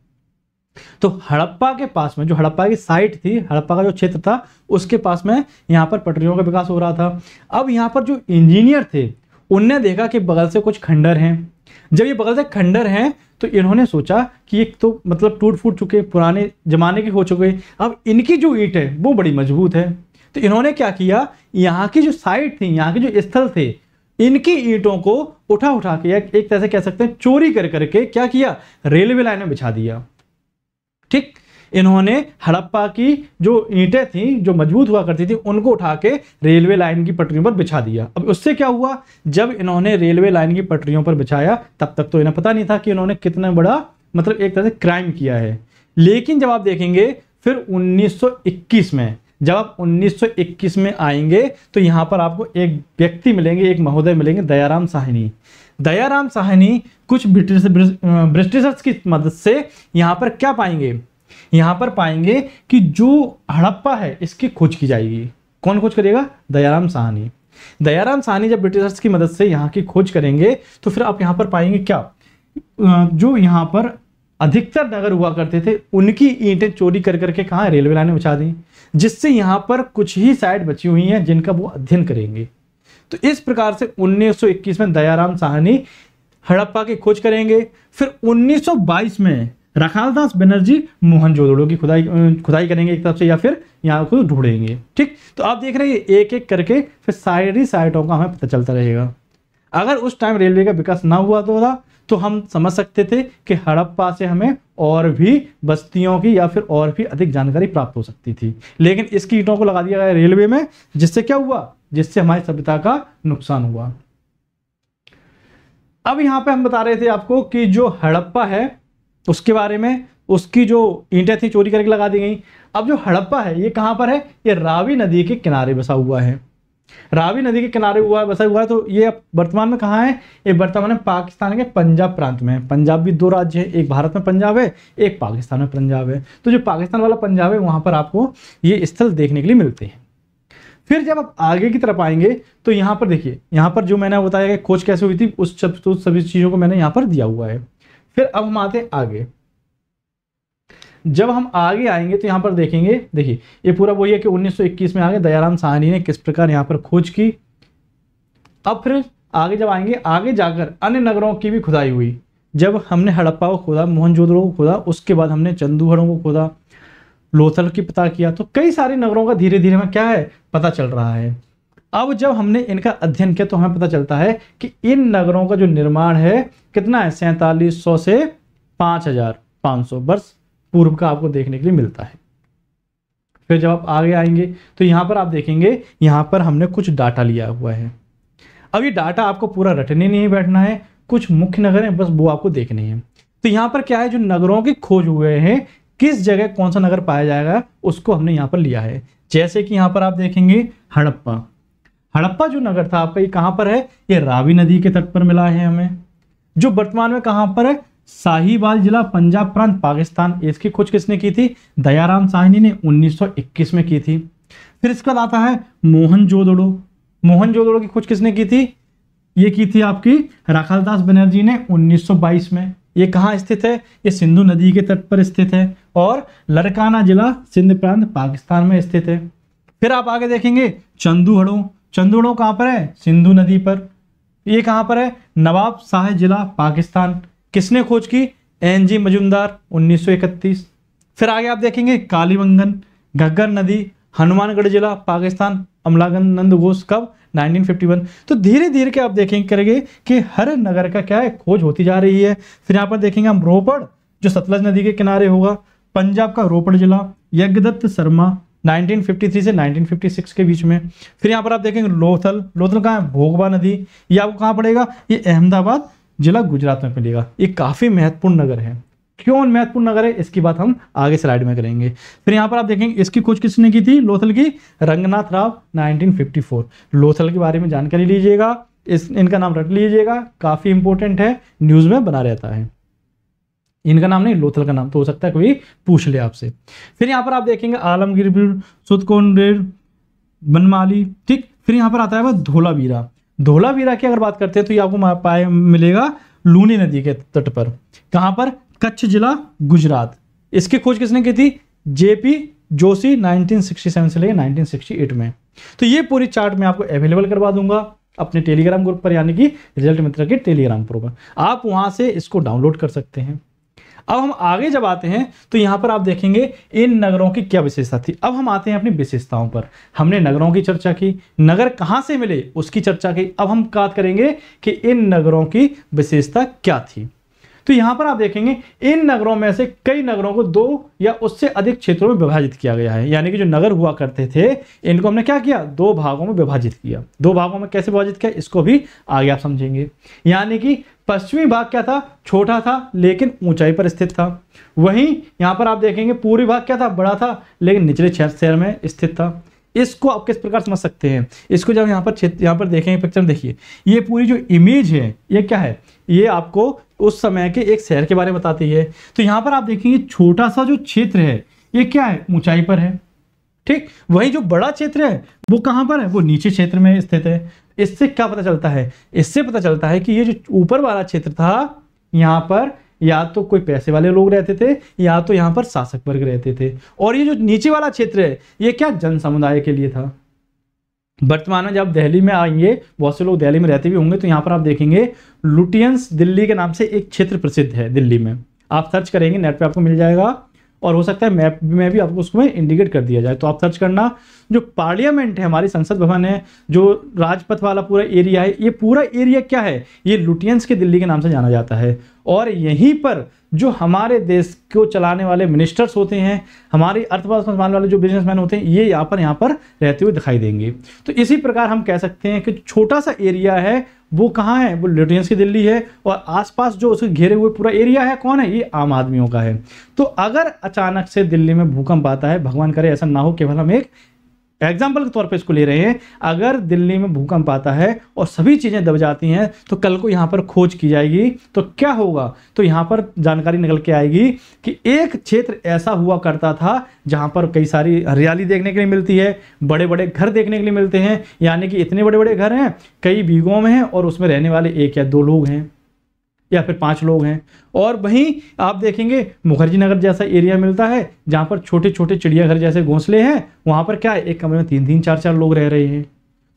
तो हड़प्पा के पास में, जो हड़प्पा की साइट थी, हड़प्पा का जो क्षेत्र था, उसके पास में यहाँ पर पटरियों का विकास हो रहा था। अब यहाँ पर जो इंजीनियर थे उनने देखा कि बगल से कुछ खंडर हैं। जब ये बगल से खंडर हैं तो इन्होंने सोचा कि एक तो मतलब टूट फूट चुके, पुराने जमाने के हो चुके, अब इनकी जो ईंट है वो बड़ी मजबूत है। तो इन्होंने क्या किया, यहाँ की जो साइट थी, यहाँ के जो स्थल थे, इनकी ईंटों को उठा उठा के, एक तरह से कह सकते हैं चोरी कर करके क्या किया, रेलवे लाइन में बिछा दिया। ठीक, इन्होंने हड़प्पा की जो ईंटें थी, जो मजबूत हुआ करती थी, उनको उठा के रेलवे लाइन की पटरियों पर बिछा दिया। अब उससे क्या हुआ, जब इन्होंने रेलवे लाइन की पटरियों पर बिछाया तब तक तो इन्हें पता नहीं था कि इन्होंने कितना बड़ा मतलब एक तरह से क्राइम किया है। लेकिन जब आप देखेंगे फिर 1921 में, जब आप 1921 में आएंगे तो यहाँ पर आपको एक व्यक्ति मिलेंगे, एक महोदय मिलेंगे, दयाराम साहनी। दयाराम साहनी कुछ ब्रिटिशर्स की मदद से यहाँ पर क्या पाएंगे, यहाँ पर पाएंगे कि जो हड़प्पा है इसकी खोज की जाएगी। कौन खोज करेगा, दयाराम साहनी। दयाराम साहनी जब ब्रिटिशर्स की मदद से यहाँ की खोज करेंगे तो फिर आप यहाँ पर पाएंगे क्या, जो यहाँ पर अधिकतर नगर हुआ करते थे उनकी ईंटें चोरी कर करके कहाँ, रेलवे लाइन में बिछा दी, जिससे यहाँ पर कुछ ही साइट बची हुई हैं जिनका वो अध्ययन करेंगे। तो इस प्रकार से 1921 में दयाराम साहनी हड़प्पा की खोज करेंगे। फिर 1922 में रखालदास बनर्जी मोहनजोदड़ो की खुदाई करेंगे एक तरफ से, या फिर यहाँ को ढूंढेंगे। ठीक, तो आप देख रहे हैं एक एक करके फिर सारी साइटों का हमें पता चलता रहेगा। अगर उस टाइम रेलवे का विकास ना हुआ तो हम समझ सकते थे कि हड़प्पा से हमें और भी बस्तियों की या फिर और भी अधिक जानकारी प्राप्त हो सकती थी। लेकिन इसकी ईंटों को लगा दिया गया रेलवे में, जिससे क्या हुआ, जिससे हमारी सभ्यता का नुकसान हुआ। अब यहां पे हम बता रहे थे आपको कि जो हड़प्पा है उसके बारे में, उसकी जो ईंटें थी चोरी करके लगा दी गई। अब जो हड़प्पा है ये कहां पर है, ये रावी नदी के किनारे बसा हुआ है। रावी नदी के किनारे बसा हुआ है। तो ये वर्तमान में कहाँ है, ये वर्तमान में पाकिस्तान के पंजाब प्रांत में है। पंजाब भी दो राज्य है, एक भारत में पंजाब है, एक पाकिस्तान में पंजाब है। तो जो पाकिस्तान वाला पंजाब है वहां पर आपको ये स्थल देखने के लिए मिलते हैं। फिर जब आप आगे की तरफ आएंगे तो यहाँ पर देखिए, यहाँ पर जो मैंने बताया कि खोज कैसे हुई थी उस सभी चीजों को मैंने यहाँ पर दिया हुआ है। फिर अब हम आते हैं आगे। जब हम आगे आएंगे तो यहाँ पर देखेंगे, देखिए ये पूरा वही है कि 1921 में आगे दयाराम साहनी ने किस प्रकार यहाँ पर खोज की। अब फिर आगे जब आएंगे, आगे जाकर अन्य नगरों की भी खुदाई हुई। जब हमने हड़प्पा को खोदा, मोहनजोदड़ो को खोदा, उसके बाद हमने चंदूहड़ों को खोदा, लोथल की पता किया, तो कई सारे नगरों का धीरे धीरे हमें क्या है पता चल रहा है। अब जब हमने इनका अध्ययन किया तो हमें पता चलता है कि इन नगरों का जो निर्माण है कितना है, 4700 से 5500 वर्ष पूर्व का आपको देखने के लिए मिलता है। फिर जब आप आगे आएंगे तो यहाँ पर आप देखेंगे, यहाँ पर हमने कुछ डाटा लिया हुआ है। अब ये डाटा आपको पूरा रटने नहीं बैठना है, कुछ मुख्य नगर हैं बस वो आपको देखने हैं। तो यहाँ पर क्या है, जो नगरों की खोज हुए हैं, किस जगह कौन सा नगर पाया जाएगा उसको हमने यहाँ पर लिया है। जैसे कि यहाँ पर आप देखेंगे हड़प्पा। हड़प्पा जो नगर था आपका, ये कहाँ पर है, ये रावी नदी के तट पर मिला है हमें, जो वर्तमान में कहाँ पर है, साहिवाल जिला, पंजाब प्रांत, पाकिस्तान। इसकी खोज किसने की थी, दयाराम साहनी ने 1921 में की थी। फिर इसके बाद आता है मोहनजोदड़ो। मोहनजोदड़ो की खोज किसने की थी, ये की थी आपकी राखालदास बनर्जी ने 1922 में। ये कहाँ स्थित है, ये सिंधु नदी के तट पर स्थित है और लड़काना जिला, सिंध प्रांत, पाकिस्तान में स्थित है। फिर आप आगे देखेंगे चंदूहड़ो। चंदूहड़ो कहाँ पर है, सिंधु नदी पर। ये कहाँ पर है, नवाब शाह जिला, पाकिस्तान। किसने खोज की, एन.जी. मजुमदार 1931। फिर आगे आप देखेंगे कालीबंगन, घग्गर नदी, हनुमानगढ़ जिला पाकिस्तान, अमलानंद घोष कब 1951। तो धीरे धीरे के आप देखेंगे करेंगे कि हर नगर का क्या है खोज होती जा रही है। फिर यहाँ पर देखेंगे हम रोपड़ जो सतलज नदी के किनारे होगा, पंजाब का रोपड़ जिला, यज्ञदत्त शर्मा 1953 से 1956 के बीच में। फिर यहाँ पर आप देखेंगे लोथल, लोथल कहाँ है, भोगवा नदी, ये आपको कहाँ पड़ेगा, ये अहमदाबाद जिला गुजरात में मिलेगा। ये काफी महत्वपूर्ण नगर है। क्यों महत्वपूर्ण नगर है इसकी बात हम आगे स्लाइड में करेंगे। फिर यहाँ पर आप देखेंगे इसकी खोज किसने की थी, लोथल की, रंगनाथ राव 1954। लोथल के बारे में जानकारी लीजिएगा, इनका नाम रट लीजिएगा, काफी इंपॉर्टेंट है, न्यूज में बना रहता है। इनका नाम नहीं, लोथल का नाम तो हो सकता है कोई पूछ ले आपसे। फिर यहाँ पर आप देखेंगे आलमगीर, सुतकोनरेर, बनमाली, ठीक। फिर यहाँ पर आता है धोलावीरा। धोलावीरा की अगर बात करते हैं तो ये आपको मिलेगा लूनी नदी के तट पर, कहाँ पर, कच्छ जिला गुजरात। इसकी खोज किसने की थी, जेपी जोशी 1967 से लेकर 1968 में। तो ये पूरी चार्ट मैं आपको अवेलेबल करवा दूंगा अपने टेलीग्राम ग्रुप पर, यानी कि रिजल्ट मित्र के टेलीग्राम ग्रुप पर। आप वहां से इसको डाउनलोड कर सकते हैं। अब हम आगे जब आते हैं तो यहां पर आप देखेंगे इन नगरों की क्या विशेषता थी। अब हम आते हैं अपनी विशेषताओं पर। हमने नगरों की चर्चा की, नगर कहां से मिले उसकी चर्चा की। अब हम बात करेंगे कि इन नगरों की विशेषता क्या थी। तो यहां पर आप देखेंगे इन नगरों में से कई नगरों को दो या उससे अधिक क्षेत्रों में विभाजित किया गया है। यानी कि जो नगर हुआ करते थे इनको हमने क्या किया, दो भागों में विभाजित किया। दो भागों में कैसे विभाजित किया इसको भी आगे आप समझेंगे। यानी कि पश्चिमी भाग क्या था, छोटा था लेकिन ऊंचाई पर स्थित था। वहीं यहां पर आप देखेंगे पूर्वी भाग क्या था, बड़ा था लेकिन निचले शहर में स्थित था। इसको आप किस प्रकार समझ सकते हैं, इसको जब यहाँ पर देखेंगे पिक्चर में, देखिए ये पूरी जो इमेज है ये क्या है, ये आपको उस समय के एक शहर के बारे में बताती है। तो यहाँ पर आप देखेंगे छोटा सा जो क्षेत्र है ये क्या है, ऊंचाई पर है, ठीक। वही जो बड़ा क्षेत्र है वो कहाँ पर है, वो नीचे क्षेत्र में स्थित है। इससे क्या पता चलता है, इससे पता चलता है कि ये जो ऊपर वाला क्षेत्र था यहाँ पर या तो कोई पैसे वाले लोग रहते थे या तो यहाँ पर शासक वर्ग रहते थे, और ये जो नीचे वाला क्षेत्र है ये क्या जन समुदाय के लिए था। वर्तमान में जब दिल्ली में आएंगे, बहुत से लोग दिल्ली में रहते भी होंगे, तो यहाँ पर आप देखेंगे लुटियंस दिल्ली के नाम से एक क्षेत्र प्रसिद्ध है दिल्ली में। आप सर्च करेंगे नेट पे आपको मिल जाएगा, और हो सकता है मैप में भी आपको उसको इंडिकेट कर दिया जाए, तो आप सर्च करना। जो पार्लियामेंट है, हमारी संसद भवन है, जो राजपथ वाला पूरा एरिया है, ये पूरा एरिया क्या है, ये लुटियंस के दिल्ली के नाम से जाना जाता है। और यहीं पर जो हमारे देश को चलाने वाले मिनिस्टर्स होते हैं, हमारी अर्थव्यवस्था संभालने वाले जो बिजनेसमैन होते हैं, ये यहाँ पर रहते हुए दिखाई देंगे। तो इसी प्रकार हम कह सकते हैं कि छोटा सा एरिया है वो कहाँ है, वो लुटियंस की दिल्ली है, और आसपास जो उसके घेरे हुए पूरा एरिया है कौन है, ये आम आदमियों का है। तो अगर अचानक से दिल्ली में भूकंप आता है, भगवान करे ऐसा ना हो, केवल हम एक एग्जाम्पल के तौर पे इसको ले रहे हैं, अगर दिल्ली में भूकंप आता है और सभी चीजें दब जाती हैं तो कल को यहाँ पर खोज की जाएगी तो क्या होगा, तो यहाँ पर जानकारी निकल के आएगी कि एक क्षेत्र ऐसा हुआ करता था जहाँ पर कई सारी हरियाली देखने के लिए मिलती है, बड़े बड़े घर देखने के लिए मिलते हैं। यानी कि इतने बड़े बड़े घर हैं, कई बीघों में हैं, और उसमें रहने वाले 1 या 2 लोग हैं या फिर 5 लोग हैं। और वहीं आप देखेंगे मुखर्जी नगर जैसा एरिया मिलता है जहां पर छोटे छोटे चिड़ियाघर जैसे घोंसले हैं, वहां पर क्या है, एक कमरे में 3-3 4-4 लोग रह रहे हैं।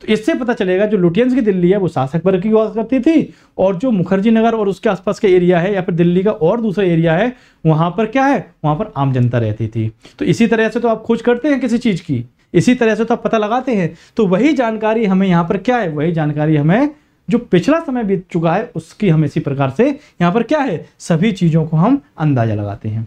तो इससे पता चलेगा जो लुटियंस की दिल्ली है वो शासक वर्ग की हुआ करती थी, और जो मुखर्जी नगर और उसके आसपास का एरिया है या फिर दिल्ली का और दूसरा एरिया है, वहां पर क्या है, वहां पर आम जनता रहती थी। तो इसी तरह से तो आप खोज करते हैं किसी चीज की, इसी तरह से तो आप पता लगाते हैं। तो वही जानकारी हमें यहाँ पर क्या है, वही जानकारी हमें जो पिछला समय बीत चुका है उसकी हम इसी प्रकार से यहाँ पर क्या है, सभी चीजों को हम अंदाजा लगाते हैं।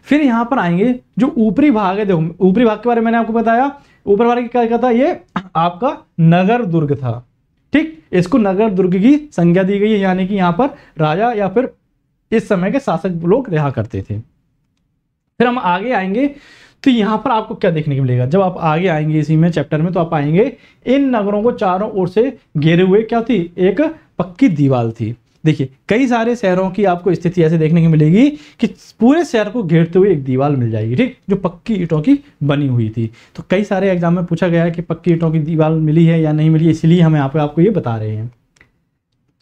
फिर यहाँ पर आएंगे जो ऊपरी भाग है, देखो ऊपरी भाग के बारे में मैंने आपको बताया, ऊपर वाले क्या कहता है, ये आपका नगर दुर्ग था, ठीक। इसको नगर दुर्ग की संज्ञा दी गई है, यानी कि यहाँ पर राजा या फिर इस समय के शासक लोग रहा करते थे। फिर हम आगे आएंगे तो यहां पर आपको क्या देखने को मिलेगा, जब आप आगे आएंगे इसी में चैप्टर में, तो आप आएंगे इन नगरों को चारों ओर से घेरे हुए क्या थी, एक पक्की दीवार थी। देखिए कई सारे शहरों की आपको स्थिति ऐसे देखने को मिलेगी कि पूरे शहर को घेरते हुए एक दीवार मिल जाएगी, ठीक, जो पक्की ईंटों की बनी हुई थी। तो कई सारे एग्जाम में पूछा गया है कि पक्की ईंटों की दीवार मिली है या नहीं मिली, इसलिए हम यहाँ पे आपको ये बता रहे हैं।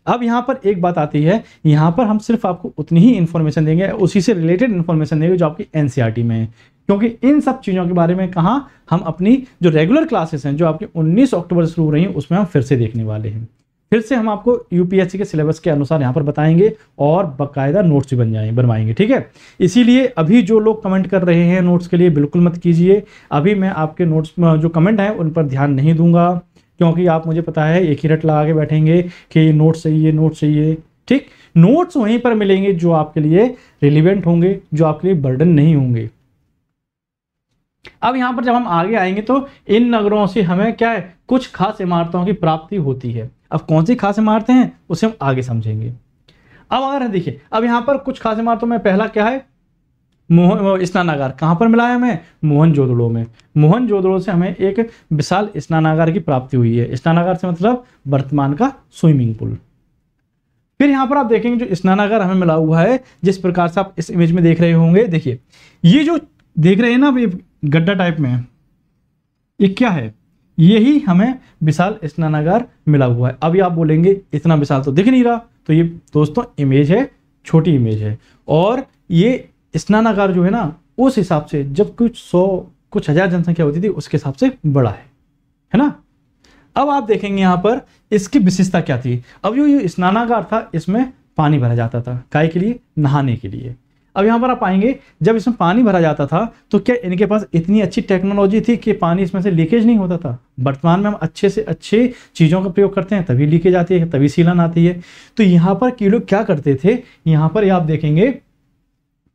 अब यहाँ पर एक बात आती है, यहाँ पर हम सिर्फ आपको उतनी ही इंफॉर्मेशन देंगे, उसी से रिलेटेड इंफॉर्मेशन देंगे जो आपकी एनसीईआरटी में है, क्योंकि इन सब चीज़ों के बारे में कहाँ हम अपनी जो रेगुलर क्लासेस हैं जो आपकी 19 अक्टूबर से शुरू हो रही हैं उसमें हम फिर से देखने वाले हैं। फिर से हम आपको यूपीएससी के सिलेबस के अनुसार यहाँ पर बताएंगे और बाकायदा नोट्स भी बनवाएंगे, ठीक है। इसीलिए अभी जो लोग कमेंट कर रहे हैं नोट्स के लिए, बिल्कुल मत कीजिए। अभी मैं आपके नोट्स जो कमेंट हैं उन पर ध्यान नहीं दूंगा, क्योंकि आप, मुझे पता है, एक ही रट लगा के बैठेंगे कि नोट्स चाहिए, नोट्स चाहिए। ठीक, नोट्स वहीं पर मिलेंगे जो आपके लिए रिलीवेंट होंगे, जो आपके लिए बर्डन नहीं होंगे। अब यहाँ पर जब हम आगे आएंगे तो इन नगरों से हमें क्या है, कुछ खास इमारतों की प्राप्ति होती है। अब कौन सी खास इमारतें हैं उसे हम आगे समझेंगे। अब अगर देखिए, अब यहाँ पर कुछ खास इमारतों में पहला क्या है, स्नानागार। कहाँ पर मिला है हमें? मोहनजोदड़ो में। मोहनजोदड़ो से हमें एक विशाल स्नानागार की प्राप्ति हुई है। स्नानागार से मतलब वर्तमान का स्विमिंग पूल। फिर यहाँ पर आप देखेंगे जो स्नानागार हमें मिला हुआ है, जिस प्रकार से आप इस इमेज में देख रहे होंगे, देखिए ये जो देख रहे हैं ना, ये गड्ढा टाइप में, ये क्या है? यही हमें विशाल स्नानागार मिला हुआ है। अभी आप बोलेंगे इतना विशाल तो दिख नहीं रहा, तो ये दोस्तों इमेज है, छोटी इमेज है। और ये स्नानागार जो है ना, उस हिसाब से जब कुछ 100 कुछ हजार जनसंख्या होती थी उसके हिसाब से बड़ा है ना। अब आप देखेंगे यहाँ पर इसकी विशेषता क्या थी। अब जो ये स्नानागार था, इसमें पानी भरा जाता था, काय के लिए? नहाने के लिए। अब यहाँ पर आप पाएंगे जब इसमें पानी भरा जाता था तो क्या इनके पास इतनी अच्छी टेक्नोलॉजी थी कि पानी इसमें से लीकेज नहीं होता था? वर्तमान में हम अच्छे से अच्छे चीज़ों का प्रयोग करते हैं, तभी लीकेज आती है, तभी सीलन आती है। तो यहाँ पर ये लोग क्या करते थे, यहाँ पर आप देखेंगे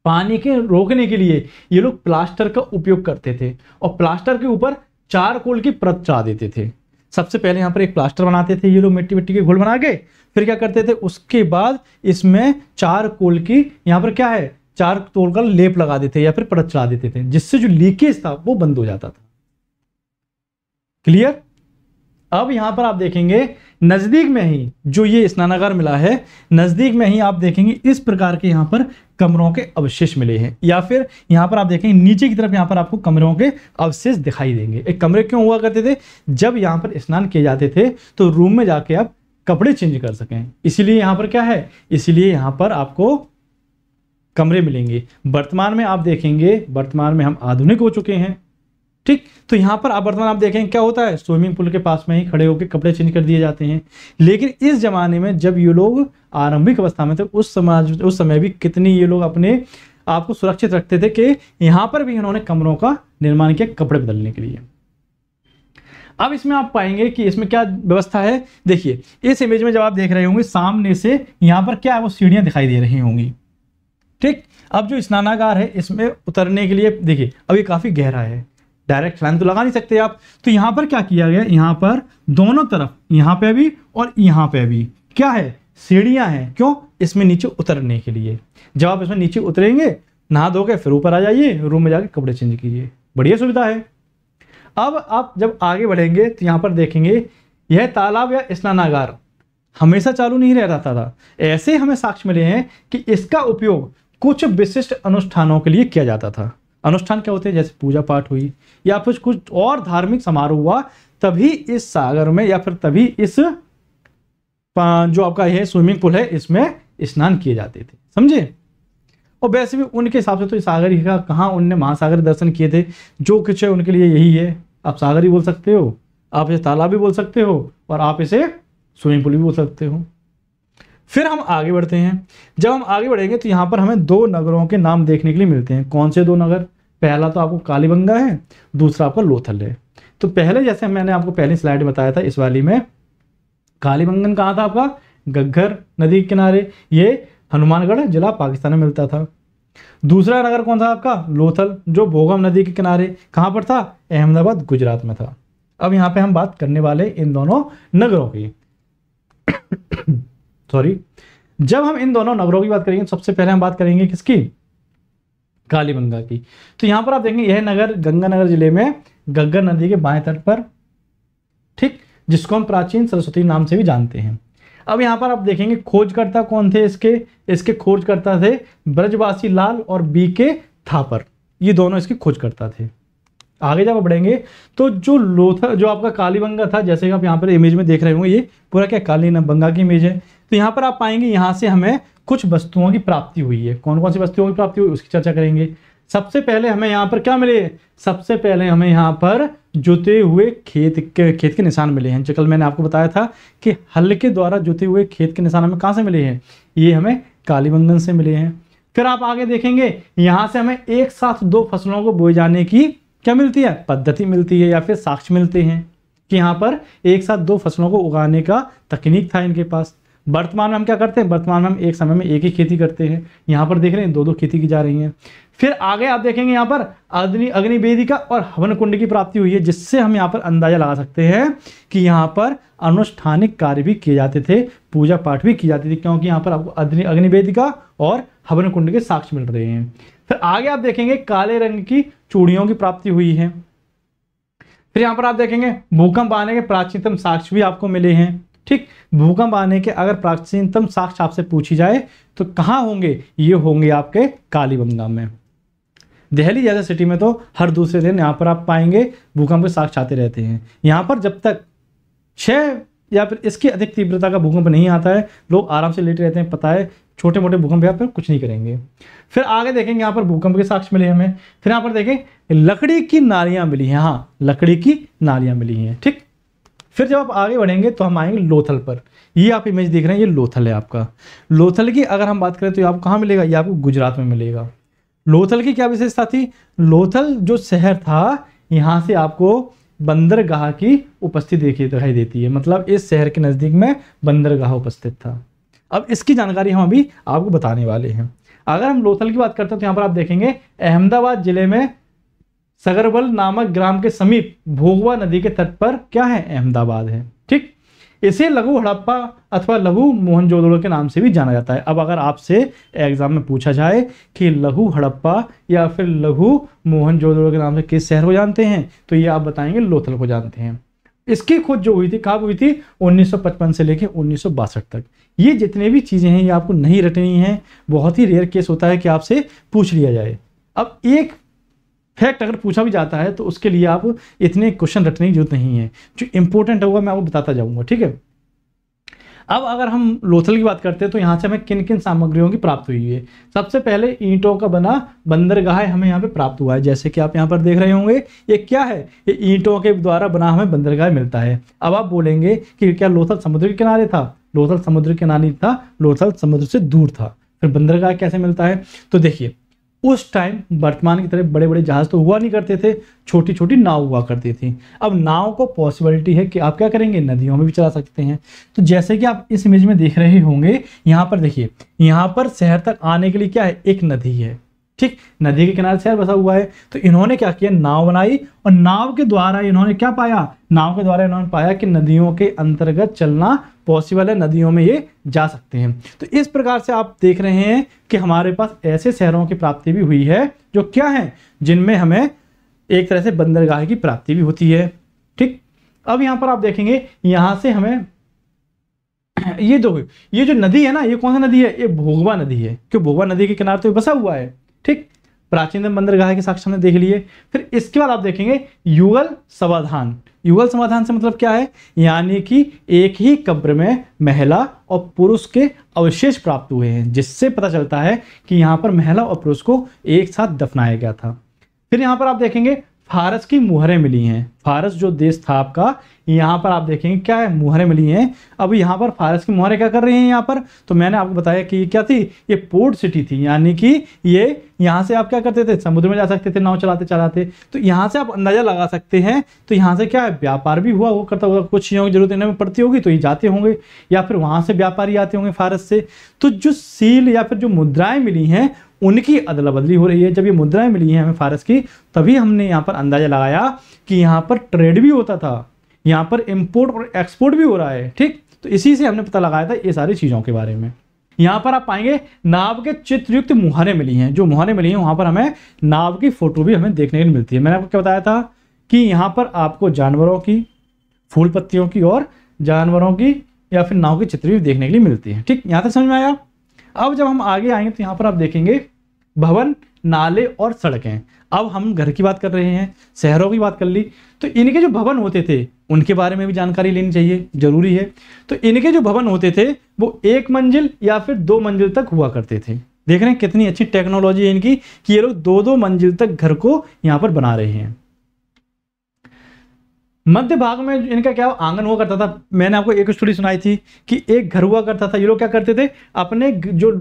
पानी के रोकने के लिए ये लोग प्लास्टर का उपयोग करते थे, और प्लास्टर के ऊपर चारकोल की परत चढ़ा देते थे। सबसे पहले यहाँ पर एक प्लास्टर बनाते थे ये लोग, मिट्टी के घोल बना के। फिर क्या करते थे, उसके बाद इसमें चारकोल की, यहाँ पर क्या है, चारकोल का लेप लगा देते या फिर परत चढ़ा देते थे, जिससे जो लीकेज था वो बंद हो जाता था। क्लियर? अब यहां पर आप देखेंगे नजदीक में ही जो ये स्नानागार मिला है, नजदीक में ही आप देखेंगे इस प्रकार के यहां पर कमरों के अवशेष मिले हैं, या फिर यहां पर आप देखेंगे नीचे की तरफ यहां पर आपको कमरों के अवशेष दिखाई देंगे। एक कमरे क्यों हुआ करते थे? जब यहां पर स्नान किए जाते थे तो रूम में जाके आप कपड़े चेंज कर सकें, इसीलिए यहां पर क्या है, इसीलिए यहां पर आपको कमरे मिलेंगे। वर्तमान में आप देखेंगे, वर्तमान में हम आधुनिक हो चुके हैं, ठीक। तो यहाँ पर आप वर्तमान आप देखेंगे क्या होता है, स्विमिंग पूल के पास में ही खड़े होकर कपड़े चेंज कर दिए जाते हैं। लेकिन इस जमाने में जब ये लोग आरंभिक अवस्था में थे, उस समय भी कितनी ये लोग अपने आप को सुरक्षित रखते थे कि यहाँ पर भी इन्होंने कमरों का निर्माण किया कपड़े बदलने के लिए। अब इसमें आप पाएंगे कि इसमें क्या व्यवस्था है। देखिए इस इमेज में जब आप देख रहे होंगे, सामने से यहाँ पर क्या है, वो सीढ़ियां दिखाई दे रही होंगी, ठीक। अब जो स्नानागार है इसमें उतरने के लिए देखिए अब ये काफी गहरा है, डायरेक्ट छलांग तो लगा नहीं सकते आप। तो यहां पर क्या किया गया, यहां पर दोनों तरफ, यहां पे भी और यहां पे भी क्या है, सीढ़ियां हैं। क्यों? इसमें नीचे उतरने के लिए। जब आप इसमें नीचे उतरेंगे, नहा धो के फिर ऊपर आ जाइए, रूम में जाके कपड़े चेंज कीजिए, बढ़िया सुविधा है। अब आप जब आगे बढ़ेंगे तो यहां पर देखेंगे यह तालाब या स्नानागार हमेशा चालू नहीं रह रहता था। ऐसे हमें साक्ष्य मिले हैं कि इसका उपयोग कुछ विशिष्ट अनुष्ठानों के लिए किया जाता था। अनुष्ठान क्या होते हैं, जैसे पूजा पाठ हुई या फिर कुछ और धार्मिक समारोह हुआ, तभी इस सागर में या फिर तभी इस जो आपका यह स्विमिंग पूल है इसमें स्नान किए जाते थे, समझे। और वैसे भी उनके हिसाब से तो सागर ही का, कहाँ उनने महासागर दर्शन किए थे, जो कुछ है उनके लिए यही है। आप सागर ही बोल सकते हो, आप इसे तालाब भी बोल सकते हो, और आप इसे स्विमिंग पूल भी बोल सकते हो। फिर हम आगे बढ़ते हैं। जब हम आगे बढ़ेंगे तो यहाँ पर हमें दो नगरों के नाम देखने के लिए मिलते हैं। कौन से दो नगर? पहला तो आपको कालीबंगा है, दूसरा आपका लोथल है। तो पहले जैसे मैंने आपको पहली स्लाइड में बताया था, इस वाली में कालीबंगन कहाँ था आपका? घग्गर नदी के किनारे, ये हनुमानगढ़ जिला पाकिस्तान में मिलता था। दूसरा नगर कौन था आपका? लोथल, जो भोगम नदी के किनारे कहाँ पर था? अहमदाबाद गुजरात में था। अब यहाँ पे हम बात करने वाले इन दोनों नगरों की सॉरी, जब हम इन दोनों नगरों की बात करेंगे सबसे पहले हम बात करेंगे किसकी? कालीबंगा की। तो यहां पर आप देखेंगे यह नगर गंगानगर जिले में घग्गर नदी के बाएं तट पर, ठीक, जिसको हम प्राचीन सरस्वती नाम से भी जानते हैं। अब यहां पर आप देखेंगे खोजकर्ता कौन थे इसके खोजकर्ता थे ब्रजवासी लाल और बीके थापर, ये दोनों इसके खोजकर्ता थे। आगे जब बढ़ेंगे तो जो लोथल, जो आपका कालीबंगा था, जैसे कि आप यहाँ पर इमेज में देख रहे होंगे, ये पूरा क्या कालीबंगा की इमेज है। तो यहाँ पर आप पाएंगे यहाँ से हमें कुछ वस्तुओं की प्राप्ति हुई है। कौन कौन सी वस्तुओं की प्राप्ति हुई उसकी चर्चा करेंगे। सबसे पहले हमें यहाँ पर क्या मिले, सबसे पहले हमें यहाँ पर जोते हुए खेत के निशान मिले हैं। जो कल मैंने आपको बताया था कि हल के द्वारा जोते हुए खेत के निशान हमें कहाँ से मिले हैं, ये हमें कालीबंगन से मिले हैं। फिर आप आगे देखेंगे यहाँ से हमें एक साथ दो फसलों को बोए जाने की क्या मिलती है, पद्धति मिलती है या फिर साक्ष्य मिलते हैं कि यहाँ पर एक साथ दो फसलों को उगाने का तकनीक था इनके पास। वर्तमान में हम क्या करते हैं, वर्तमान में हम एक समय में एक ही खेती करते हैं। यहाँ पर देख रहे हैं दो दो खेती की जा रही हैं। फिर आगे आप देखेंगे यहाँ पर अग्नि वेदिका और हवन कुंड की प्राप्ति हुई है, जिससे हम यहाँ पर अंदाजा लगा सकते हैं कि यहाँ पर अनुष्ठानिक कार्य भी किए जाते थे, पूजा पाठ भी की जाती थी, क्योंकि यहाँ पर आपको अग्नि वेदिका और हवन कुंड के साक्ष्य मिल रहे हैं। फिर आगे आप देखेंगे काले रंग की चूड़ियों की प्राप्ति हुई है। फिर यहाँ पर आप देखेंगे भूकंप आने के प्राचीनतम साक्ष्य भी आपको मिले हैं। ठीक, भूकंप आने के अगर प्राचीनतम साक्ष्य आपसे पूछी जाए तो कहाँ होंगे, ये होंगे आपके कालीबंगा में। दिल्ली जैसे सिटी में तो हर दूसरे दिन यहाँ पर आप पाएंगे भूकंप के साक्ष्य आते रहते हैं। यहाँ पर जब तक 6 या फिर इसकी अधिक तीव्रता का भूकंप नहीं आता है, लोग आराम से लेटे रहते हैं, पता है छोटे मोटे भूकंप यहाँ पर कुछ नहीं करेंगे। फिर आगे देखेंगे यहाँ पर भूकंप के साक्ष्य मिले हमें। फिर यहाँ पर देखें लकड़ी की नालियाँ मिली हैं, हाँ लकड़ी की नालियाँ मिली हैं। ठीक, फिर जब आप आगे बढ़ेंगे तो हम आएंगे लोथल पर। ये आप इमेज देख रहे हैं, ये लोथल है आपका। लोथल की अगर हम बात करें तो ये आपको कहाँ मिलेगा, ये आपको गुजरात में मिलेगा। लोथल की क्या विशेषता थी, लोथल जो शहर था यहाँ से आपको बंदरगाह की उपस्थिति दिखाई देती है, मतलब इस शहर के नज़दीक में बंदरगाह उपस्थित था। अब इसकी जानकारी हम अभी आपको बताने वाले हैं। अगर हम लोथल की बात करते हैं तो यहाँ पर आप देखेंगे अहमदाबाद जिले में सगरबल नामक ग्राम के समीप भोगवा नदी के तट पर क्या है, अहमदाबाद है। ठीक, इसे लघु हड़प्पा अथवा लघु मोहनजोदड़ो के नाम से भी जाना जाता है। अब अगर आपसे एग्जाम में पूछा जाए कि लघु हड़प्पा या फिर लघु मोहनजोदड़ो के नाम से किस शहर को जानते हैं, तो ये आप बताएंगे लोथल को जानते हैं। इसकी खोज जो हुई थी कब हुई थी, 1955 से लेकर 1962 तक। ये जितने भी चीज़ें हैं ये आपको नहीं रटनी हैं, बहुत ही रेयर केस होता है कि आपसे पूछ लिया जाए। अब एक फैक्ट अगर पूछा भी जाता है तो उसके लिए आप इतने क्वेश्चन रटने की जरूरत नहीं है, जो इंपॉर्टेंट होगा मैं आपको बताता जाऊंगा। ठीक है, अब अगर हम लोथल की बात करते हैं तो यहाँ से हमें किन किन सामग्रियों की प्राप्त हुई है। सबसे पहले ईंटों का बना बंदरगाह हमें यहाँ पे प्राप्त हुआ है, जैसे कि आप यहाँ पर देख रहे होंगे ये क्या है, ये ईंटों के द्वारा बना हमें बंदरगाह मिलता है। अब आप बोलेंगे कि क्या लोथल समुद्र के किनारे था, लोथल समुद्र के किनारे था, लोथल समुद्र से दूर था। फिर बंदरगाह कैसे मिलता है, तो देखिए उस टाइम वर्तमान की तरह बड़े बड़े जहाज तो हुआ नहीं करते थे, छोटी छोटी नाव हुआ करती थी। अब नाव को पॉसिबिलिटी है कि आप क्या करेंगे, नदियों में भी चला सकते हैं। तो जैसे कि आप इस इमेज में देख रहे होंगे, यहाँ पर देखिए, यहाँ पर शहर तक आने के लिए क्या है, एक नदी है। ठीक, नदी के किनारे शहर बसा हुआ है। तो इन्होंने क्या किया, नाव बनाई और नाव के द्वारा इन्होंने क्या पाया, नाव के द्वारा इन्होंने पाया कि नदियों के अंतर्गत चलना पॉसिबल है, नदियों में ये जा सकते हैं। तो इस प्रकार से आप देख रहे हैं कि हमारे पास ऐसे शहरों की प्राप्ति भी हुई है जो क्या है, जिनमें हमें एक तरह से बंदरगाह की प्राप्ति भी होती है। ठीक, अब यहाँ पर आप देखेंगे, यहाँ से हमें ये जो नदी है ना, ये कौन सी नदी है, ये भोगवा नदी है। क्यों, भोगवा नदी के किनारे तो बसा हुआ है। ठीक, प्राचीनतम बंदरगाह के साक्ष्य हमने देख लिए। फिर इसके बाद आप देखेंगे युगल समाधान। युगल समाधान से मतलब क्या है, यानी कि एक ही कब्र में महिला और पुरुष के अवशेष प्राप्त हुए हैं, जिससे पता चलता है कि यहाँ पर महिला और पुरुष को एक साथ दफनाया गया था। फिर यहाँ पर आप देखेंगे फारस की मुहरें मिली हैं। फारस जो देश था आपका, यहाँ पर आप देखेंगे क्या है, मुहरें मिली हैं। अब यहाँ पर फारस की मुहरें क्या कर रही हैं यहाँ पर, तो मैंने आपको बताया कि क्या थी, ये पोर्ट सिटी थी, यानी कि ये यहाँ से आप क्या करते थे, समुद्र में जा सकते थे नाव चलाते चलाते। तो यहाँ से आप अंदाजा लगा सकते हैं, तो यहाँ से क्या है, व्यापार भी हुआ वो करता होगा, कुछ चीज़ों की जरूरत इन्हें में पड़ती होगी तो ये जाते होंगे, या फिर वहाँ से व्यापारी आते होंगे फारस से। तो जो सील या फिर जो मुद्राएं मिली हैं उनकी अदला बदली हो रही है। जब ये मुद्राएं मिली हैं हमें फारस की, तभी हमने यहाँ पर अंदाजा लगाया कि यहाँ पर ट्रेड भी होता था, यहाँ पर इंपोर्ट और एक्सपोर्ट भी हो रहा है। ठीक, तो इसी से हमने पता लगाया था ये सारी चीज़ों के बारे में। यहाँ पर आप पाएंगे नाव के चित्रयुक्त मुहारें मिली हैं। जो मुहारें मिली हैं वहाँ पर हमें नाव की फोटो भी हमें देखने को मिलती है। मैंने आपको क्या बताया था कि यहाँ पर आपको जानवरों की, फूल पत्तियों की और जानवरों की या फिर नाव की चित्र भी देखने के लिए मिलती है। ठीक, यहाँ तक समझ में आया। अब जब हम आगे आएंगे तो यहाँ पर आप देखेंगे भवन, नाले और सड़कें। अब हम घर की बात कर रहे हैं, शहरों की बात कर ली, तो इनके जो भवन होते थे उनके बारे में भी जानकारी लेनी चाहिए, जरूरी है। तो इनके जो भवन होते थे वो 1 मंजिल या फिर 2 मंजिल तक हुआ करते थे। देख रहे हैं कितनी अच्छी टेक्नोलॉजी है इनकी कि ये लोग 2-2 मंजिल तक घर को यहाँ पर बना रहे हैं। मध्य भाग में इनका क्या आंगन हुआ करता था। मैंने आपको एक स्टोरी सुनाई थी कि एक घर हुआ करता था। ये लोग क्या करते थे, अपने जो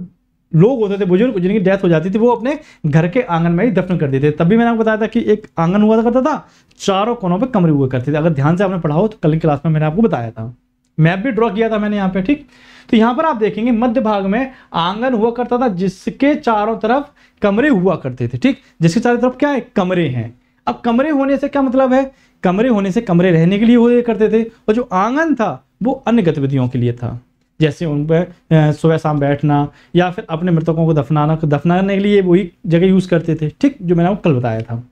लोग होते थे बुजुर्ग जिनकी डेथ हो जाती थी वो अपने घर के आंगन में ही दफन कर देते थे। तभी मैंने आपको बताया था कि एक आंगन हुआ करता था, चारों कोनों पे कमरे हुआ करते थे। अगर ध्यान से आपने पढ़ा हो तो कल की क्लास में मैंने आपको बताया था, मैप भी ड्रॉ किया था मैंने यहाँ पे, ठीक। तो यहाँ पर आप देखेंगे मध्य भाग में आंगन हुआ करता था जिसके चारों तरफ कमरे हुआ करते थे, ठीक। जिसके चारों तरफ क्या है, कमरे हैं। अब कमरे होने से क्या मतलब है, कमरे होने से कमरे रहने के लिए हुए करते थे, और जो आंगन था वो अन्य गतिविधियों के लिए था, जैसे उन पर सुबह शाम बैठना या फिर अपने मृतकों को दफनाने के लिए वही जगह यूज करते थे, ठीक, जो मैंने आपको कल बताया था।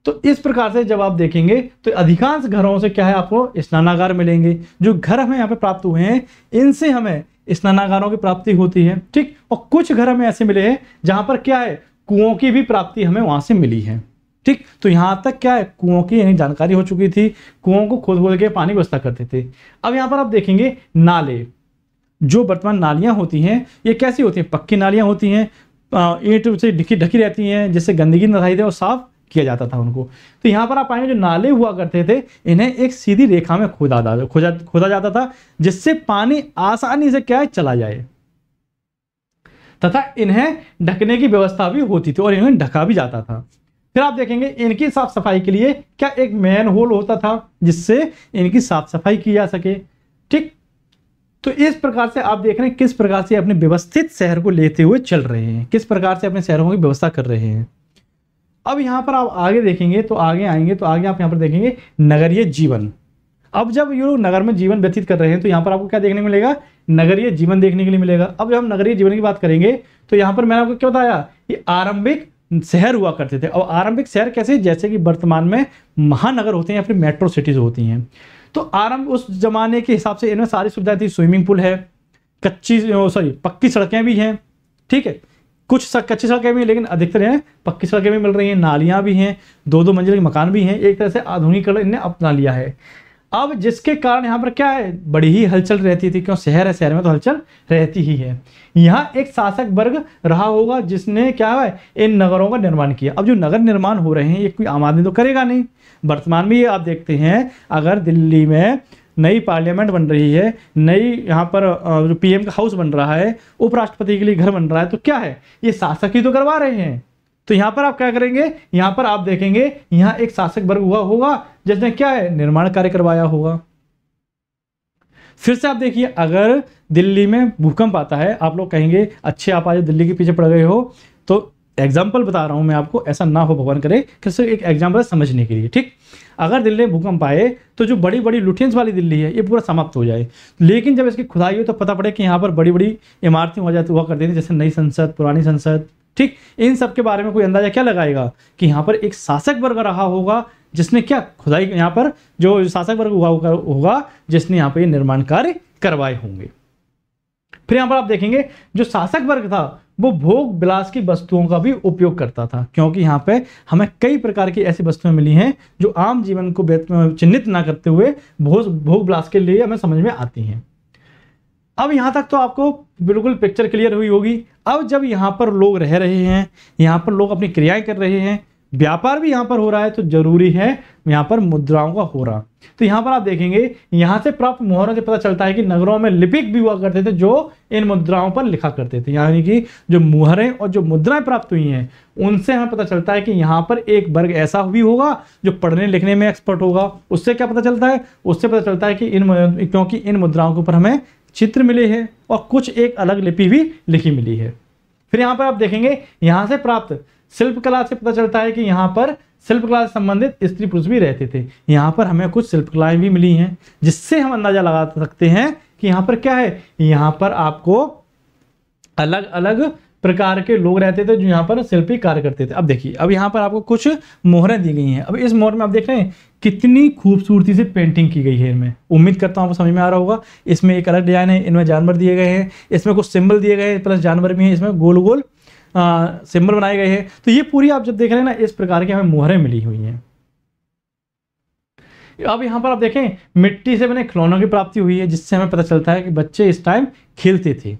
तो इस प्रकार से जब आप देखेंगे तो अधिकांश घरों से क्या है, आपको स्नानागार मिलेंगे। जो घर हमें यहाँ पे प्राप्त हुए हैं इनसे हमें स्नानागारों की प्राप्ति होती है, ठीक। और कुछ घर हमें ऐसे मिले हैं जहां पर क्या है, कुओं की भी प्राप्ति हमें वहां से मिली है, ठीक। तो यहां तक क्या है, कुओं की यानी जानकारी हो चुकी थी, कुओं को खोद के पानी व्यवस्था करते थे। अब यहां पर आप देखेंगे नाले, जो वर्तमान नालियां होती हैं ये कैसी होती हैं, पक्की नालियां होती हैं, ईंट से ढकी रहती हैं, जिससे गंदगी न रही थी और साफ किया जाता था उनको। तो यहाँ पर आप पाएंगे जो नाले हुआ करते थे इन्हें एक सीधी रेखा में खोदा जाता था, जिससे पानी आसानी से क्या है, चला जाए, तथा इन्हें ढकने की व्यवस्था भी होती थी और इन्हें ढका भी जाता था। फिर आप देखेंगे इनकी साफ सफाई के लिए क्या एक मैन होल होता था, जिससे इनकी साफ सफाई की जा सके, ठीक। तो इस प्रकार से आप देख रहे हैं किस प्रकार से अपने व्यवस्थित शहर को लेते हुए चल रहे हैं, किस प्रकार से अपने शहरों की व्यवस्था कर रहे हैं। अब यहां पर आप आगे देखेंगे तो आगे आएंगे तो आगे आप यहां पर देखेंगे नगरीय जीवन। अब जब ये लोग नगर में जीवन व्यतीत कर रहे हैं तो यहां पर आपको क्या देखने को मिलेगा, नगरीय जीवन देखने के लिए मिलेगा। अब जब हम नगरीय जीवन की बात करेंगे तो यहां पर मैंने आपको क्या बताया, ये आरंभिक शहर हुआ करते थे। और आरंभिक शहर कैसे, जैसे कि वर्तमान में महानगर होते हैं या फिर मेट्रो सिटीज होती हैं। तो आरंभ उस जमाने के हिसाब से इनमें सारी सुविधाएं थी, स्विमिंग पूल है, पक्की सड़कें भी हैं, ठीक है। कुछ कच्ची सड़कें भी हैं लेकिन अधिकतर हैं पक्की सड़कें भी मिल रही हैं, नालियां भी हैं, 2-2 मंजिल के मकान भी हैं। एक तरह से आधुनिकीकरण इन्हें अपना लिया है। अब जिसके कारण यहाँ पर क्या है, बड़ी ही हलचल रहती थी, क्यों, शहर है, शहर में तो हलचल रहती ही है। यहाँ एक शासक वर्ग रहा होगा जिसने क्या है, इन नगरों का निर्माण किया। अब जो नगर निर्माण हो रहे हैं ये कोई आम आदमी तो करेगा नहीं। वर्तमान में ये आप देखते हैं, अगर दिल्ली में नई पार्लियामेंट बन रही है, नई यहाँ पर जो पीएम का हाउस बन रहा है, उपराष्ट्रपति के लिए घर बन रहा है, तो क्या है, ये शासक ही तो करवा रहे हैं। तो यहाँ पर आप क्या करेंगे, यहाँ पर आप देखेंगे यहाँ एक शासक वर्ग हुआ होगा जिसने क्या है, निर्माण कार्य करवाया होगा। फिर से आप देखिए, अगर दिल्ली में भूकंप आता है, आप लोग कहेंगे अच्छे आप आज दिल्ली के पीछे पड़ गए हो, तो एग्जाम्पल बता रहा हूं मैं आपको, ऐसा ना हो भगवान करे, किसी एक एग्जाम्पल समझने के लिए, ठीक। अगर दिल्ली में भूकंप आए तो जो बड़ी बड़ी लुटियंस वाली दिल्ली है ये पूरा समाप्त हो जाए, लेकिन जब इसकी खुदाई हो तो पता पड़े कि यहाँ पर बड़ी बड़ी इमारतें हुआ करती थी, जैसे नई संसद, पुरानी संसद, ठीक। इन सब के बारे में कोई अंदाजा क्या लगाएगा कि यहाँ पर एक शासक वर्ग रहा होगा जिसने क्या खुदाई, यहाँ पर जो शासक वर्ग होगा जिसने यहाँ पर निर्माण कार्य करवाए होंगे। फिर यहाँ पर आप देखेंगे जो शासक वर्ग था वो भोग विलास की वस्तुओं का भी उपयोग करता था, क्योंकि यहाँ पे हमें कई प्रकार की ऐसी वस्तुएं मिली हैं जो आम जीवन को चिन्हित ना करते हुए भोग विलास के लिए हमें समझ में आती हैं। अब यहाँ तक तो आपको बिल्कुल पिक्चर क्लियर हुई होगी। अब जब यहाँ पर लोग रह रहे हैं, यहाँ पर लोग अपनी क्रियाएं कर रहे हैं, व्यापार भी यहाँ पर हो रहा है, तो जरूरी है यहाँ पर मुद्राओं का हो रहा। तो यहाँ पर आप देखेंगे यहाँ से प्राप्त मुहरों से पता चलता है कि नगरों में लिपिक भी हुआ करते थे जो इन मुद्राओं पर लिखा करते थे। यानी कि जो मुहरें और जो मुद्राएं प्राप्त हुई हैं उनसे हमें पता चलता है कि यहाँ पर एक वर्ग ऐसा भी होगा जो पढ़ने लिखने में एक्सपर्ट होगा। उससे क्या पता चलता है, उससे पता चलता है कि क्योंकि इन मुद्राओं के ऊपर हमें चित्र मिले हैं और कुछ एक अलग लिपि भी लिखी मिली है। फिर यहाँ पर आप देखेंगे यहाँ से प्राप्त शिल्पकला से पता चलता है कि यहाँ पर शिल्पकला से संबंधित स्त्री पुरुष भी रहते थे। यहाँ पर हमें कुछ शिल्पकलाएं भी मिली हैं जिससे हम अंदाजा लगा सकते हैं कि यहाँ पर क्या है, यहाँ पर आपको अलग अलग प्रकार के लोग रहते थे जो यहाँ पर शिल्पी कार्य करते थे। अब देखिए, अब यहाँ पर आपको कुछ मोहरें दी गई हैं। अब इस मोहर में आप देख रहे हैं कितनी खूबसूरती से पेंटिंग की गई है इनमें। उम्मीद करता हूँ आपको समझ में आ रहा होगा। इसमें एक अलग डिजाइन है, इनमें जानवर दिए गए हैं, इसमें कुछ सिंबल दिए गए हैं, प्लस जानवर भी हैं, इसमें गोल गोल सिंबल बनाए गए हैं। तो ये पूरी आप जब देख रहे हैं ना, इस प्रकार की हमें मोहरें मिली हुई हैं। अब यहाँ पर आप देखें मिट्टी से बने खिलौनों की प्राप्ति हुई है, जिससे हमें पता चलता है कि बच्चे इस टाइम खेलते थे।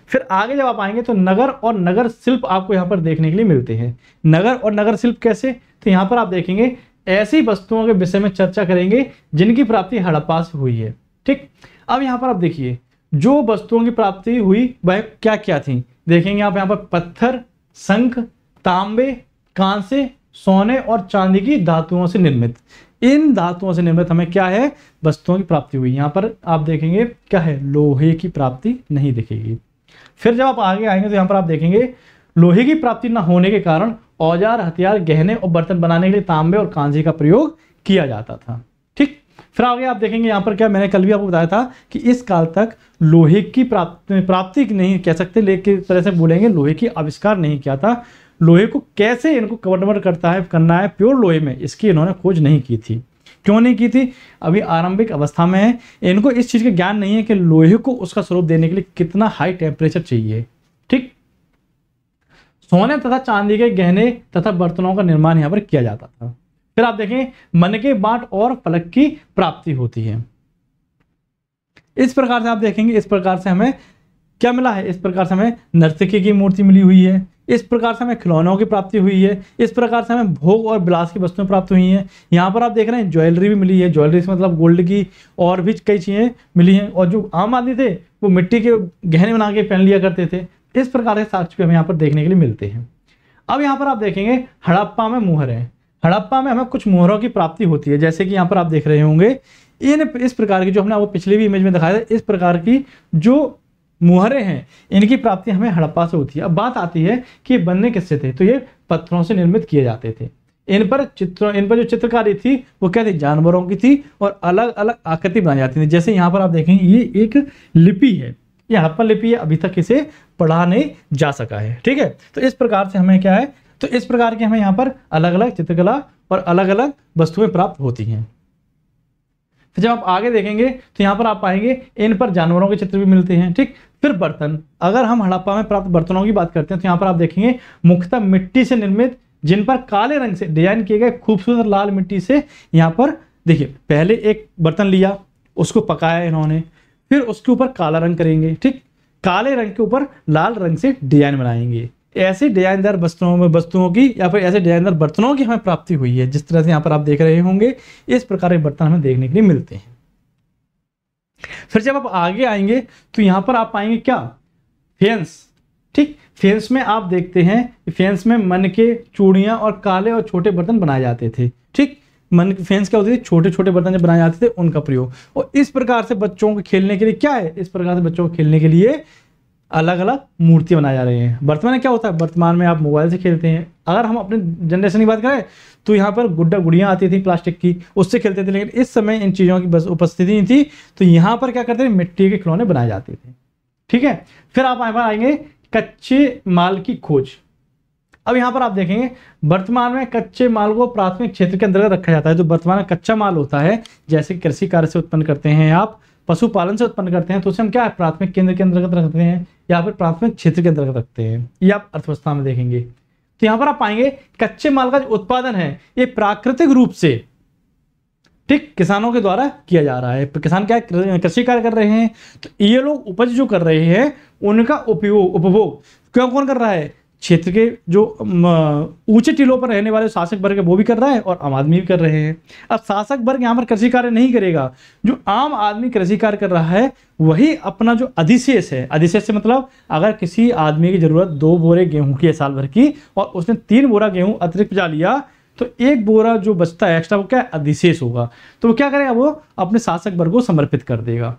फिर आगे जब आप आएंगे तो नगर और नगर शिल्प आपको यहाँ पर देखने के लिए मिलते हैं। नगर और नगर शिल्प कैसे, तो यहाँ पर आप देखेंगे ऐसी वस्तुओं के विषय में चर्चा करेंगे जिनकी प्राप्ति हड़प्पा से हुई है। ठीक, अब यहाँ पर आप देखिए जो वस्तुओं की प्राप्ति हुई वह क्या क्या थी, देखेंगे आप यहाँ पर पत्थर, शंख, तांबे, कांसे, सोने और चांदी की धातुओं से निर्मित, इन धातुओं से निर्मित हमें क्या है, वस्तुओं की प्राप्ति हुई। यहाँ पर आप देखेंगे क्या है, लोहे की प्राप्ति नहीं दिखेगी। फिर जब आप आगे आएंगे तो यहाँ पर आप देखेंगे लोहे की प्राप्ति न होने के कारण औजार, हथियार, गहने और बर्तन बनाने के लिए तांबे और कांसे का प्रयोग किया जाता था। ठीक, फिर आगे आप देखेंगे यहाँ पर क्या, मैंने कल भी आपको बताया था कि इस काल तक लोहे की प्राप्ति नहीं कह सकते, लेकिन तरह से बोलेंगे लोहे की आविष्कार नहीं किया था। लोहे को कैसे इनको कन्वर्ट करना है प्योर लोहे में, इसकी इन्होंने खोज नहीं की थी। क्यों नहीं की थी, अभी आरंभिक अवस्था में है, इनको इस चीज का ज्ञान नहीं है कि लोहे को उसका स्वरूप देने के लिए कितना हाई टेम्परेचर चाहिए। ठीक, सोने तथा चांदी के गहने तथा बर्तनों का निर्माण यहाँ पर किया जाता था। फिर आप देखें मन के बाट और फलक की प्राप्ति होती है। इस प्रकार से आप देखेंगे, इस प्रकार से हमें क्या मिला है, इस प्रकार से हमें नर्तकी की मूर्ति मिली हुई है, इस प्रकार से हमें खिलौनों की प्राप्ति हुई है, इस प्रकार से हमें भोग और विलास की वस्तुएं प्राप्त हुई हैं। यहाँ पर आप देख रहे हैं ज्वेलरी भी मिली है, ज्वेलरी से मतलब गोल्ड की और भी कई चीज़ें मिली हैं। और जो आम आदमी थे वो मिट्टी के गहने बना के पहन लिया करते थे। इस प्रकार के साक्ष्य भी हमें यहाँ पर देखने के लिए मिलते हैं। अब यहाँ पर आप देखेंगे हड़प्पा में मुहर है। हड़प्पा में हमें कुछ मुहरों की प्राप्ति होती है, जैसे कि यहाँ पर आप देख रहे होंगे इस प्रकार की, जो हमने आपको पिछले भी इमेज में दिखाया था, इस प्रकार की जो मुहरें हैं इनकी प्राप्ति हमें हड़प्पा से होती है। अब बात आती है कि बनने किससे थे, तो ये पत्थरों से निर्मित किए जाते थे। इन पर जो चित्रकारी थी वो क्या थी, जानवरों की थी और अलग अलग आकृति बनाई जाती थी। जैसे यहाँ पर आप देखेंगे ये एक लिपि है, ये हड़प्पा लिपि है, अभी तक इसे पढ़ा नहीं जा सका है। ठीक है, तो इस प्रकार से हमें क्या है, तो इस प्रकार की हमें यहाँ पर अलग अलग चित्रकला और अलग अलग वस्तुएं प्राप्त होती हैं। फिर जब आप आगे देखेंगे तो यहाँ पर आप पाएंगे इन पर जानवरों के चित्र भी मिलते हैं। ठीक, फिर बर्तन, अगर हम हड़प्पा में प्राप्त बर्तनों की बात करते हैं तो यहाँ पर आप देखेंगे मुख्यतः मिट्टी से निर्मित, जिन पर काले रंग से डिजाइन किए गए खूबसूरत लाल मिट्टी से, यहाँ पर देखिए पहले एक बर्तन लिया, उसको पकाया इन्होंने, फिर उसके ऊपर काला रंग करेंगे। ठीक, काले रंग के ऊपर लाल रंग से डिजाइन बनाएंगे। ऐसे डिजाइनदार वस्तुओं की या फिर ऐसे डिजाइनदार बर्तनों की हमें प्राप्ति हुई है। जिस तरह से यहाँ पर आप देख रहे होंगे इस प्रकार के बर्तन हमें देखने के लिए मिलते हैं। फिर जब आप आगे आएंगे तो यहाँ पर आप पाएंगे क्या, फेंस। ठीक, फेंस में आप देखते हैं, फेंस में मन के चूड़ियां और काले और छोटे बर्तन बनाए जाते थे। ठीक, मन की फेंस क्या होती थी, छोटे छोटे बर्तन जब बनाए जाते थे उनका प्रयोग। और इस प्रकार से बच्चों को खेलने के लिए क्या है, इस प्रकार से बच्चों को खेलने के लिए अलग अलग मूर्तियां बनाई जा रही हैं। वर्तमान में क्या होता है, वर्तमान में आप मोबाइल से खेलते हैं। अगर हम अपने जनरेशन की बात करें तो यहाँ पर गुड़ियाँ आती थी प्लास्टिक की, उससे खेलते थे, लेकिन इस समय इन चीज़ों की बस उपस्थिति नहीं थी, तो यहाँ पर क्या करते थे, मिट्टी के खिलौने बनाए जाते थे। ठीक है, फिर आप यहाँ पर आएंगे कच्चे माल की खोज। अब यहाँ पर आप देखेंगे वर्तमान में कच्चे माल को प्राथमिक क्षेत्र के अंतर्गत रखा जाता है। जो वर्तमान में कच्चा माल होता है, जैसे कृषि कार्य से उत्पन्न करते हैं आप, पशुपालन से उत्पन्न करते हैं, तो उसे हम क्या है, प्राथमिक केंद्र के अंतर्गत रखते हैं या फिर प्राथमिक क्षेत्र के अंतर्गत रखते हैं। ये आप अर्थव्यवस्था में देखेंगे। तो यहाँ पर आप पाएंगे कच्चे माल का जो उत्पादन है ये प्राकृतिक रूप से, ठीक, किसानों के द्वारा किया जा रहा है। किसान क्या कृषि कार्य कर रहे हैं, तो ये लोग उपज जो कर रहे हैं उनका उपभोग क्यों कौन कर रहा है, क्षेत्र के जो ऊंचे टीलों पर रहने वाले शासक वर्ग है वो भी कर रहा है और आम आदमी भी कर रहे हैं। अब शासक वर्ग यहाँ पर कृषि कार्य नहीं करेगा, जो आम आदमी कृषि कार्य कर रहा है वही अपना जो अधिशेष है, अधिशेष से मतलब अगर किसी आदमी की जरूरत 2 बोरे गेहूं की है साल भर की और उसने 3 बोरा गेहूं अतिरिक्त बचा लिया, तो 1 बोरा जो बचता है एक्स्ट्रा वो क्या अधिशेष होगा, तो वो क्या करेगा, वो अपने शासक वर्ग को समर्पित कर देगा।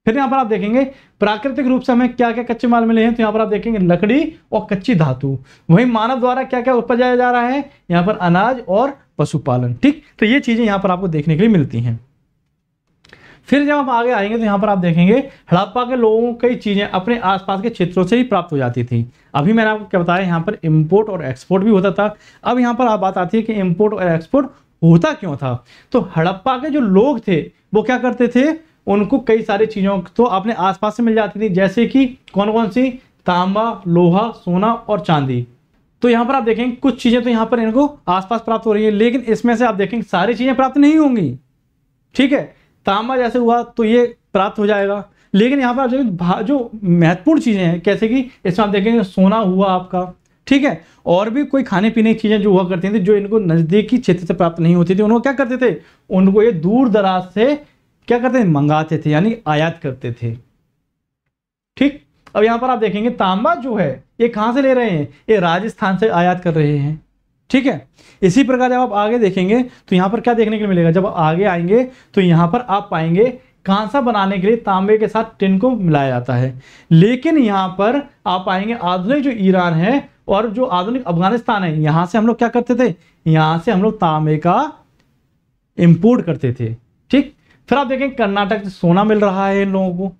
फिर यहाँ पर आप देखेंगे प्राकृतिक रूप से हमें क्या क्या कच्चे माल मिले हैं, तो यहाँ पर आप देखेंगे लकड़ी और कच्ची धातु। वही मानव द्वारा क्या क्या उपजाया जा रहा है, यहाँ पर अनाज और पशुपालन। ठीक, तो ये चीजें यहाँ पर आपको देखने के लिए मिलती हैं। फिर जब आप आगे आएंगे तो यहाँ पर आप देखेंगे हड़प्पा के लोगों को कई चीजें अपने आसपास के क्षेत्रों से ही प्राप्त हो जाती थी। अभी मैंने आपको क्या बताया, यहाँ पर इम्पोर्ट और एक्सपोर्ट भी होता था। अब यहाँ पर बात आती है कि इम्पोर्ट और एक्सपोर्ट होता क्यों था, तो हड़प्पा के जो लोग थे वो क्या करते थे, उनको कई सारी चीज़ों तो अपने आसपास से मिल जाती थी, जैसे कि कौन कौन सी, तांबा, लोहा, सोना और चांदी। तो यहाँ पर आप देखेंगे कुछ चीज़ें तो यहाँ पर इनको आसपास प्राप्त हो रही है, लेकिन इसमें से आप देखेंगे सारी चीज़ें प्राप्त नहीं होंगी। ठीक है, तांबा जैसे हुआ तो ये प्राप्त हो जाएगा, लेकिन यहाँ पर आप देखिए जो महत्वपूर्ण चीजें हैं, कैसे कि इसमें आप देखेंगे सोना हुआ आपका, ठीक है, और भी कोई खाने पीने की चीजें जो हुआ करती थी, जो इनको नजदीकी क्षेत्र से प्राप्त नहीं होती थी, उनको क्या करते थे, उनको ये दूर दराज से क्या करते थे, मंगाते थे, यानी आयात करते थे। ठीक, अब यहां पर आप देखेंगे तांबा जो है ये कहां से ले रहे हैं, ये राजस्थान से आयात कर रहे हैं। ठीक है, इसी प्रकार जब आप आगे देखेंगे तो यहां पर क्या देखने के लिए मिलेगा, जब आगे आएंगे तो यहां पर आप पाएंगे कांसा बनाने के लिए तांबे के साथ टिन को मिलाया जाता है। लेकिन यहां पर आप पाएंगे आधुनिक जो ईरान है और जो आधुनिक अफगानिस्तान है, यहां से हम लोग क्या करते थे, यहां से हम लोग तांबे का इंपोर्ट करते थे। ठीक, फिर आप देखेंगे कर्नाटक से सोना मिल रहा है इन लोगों को।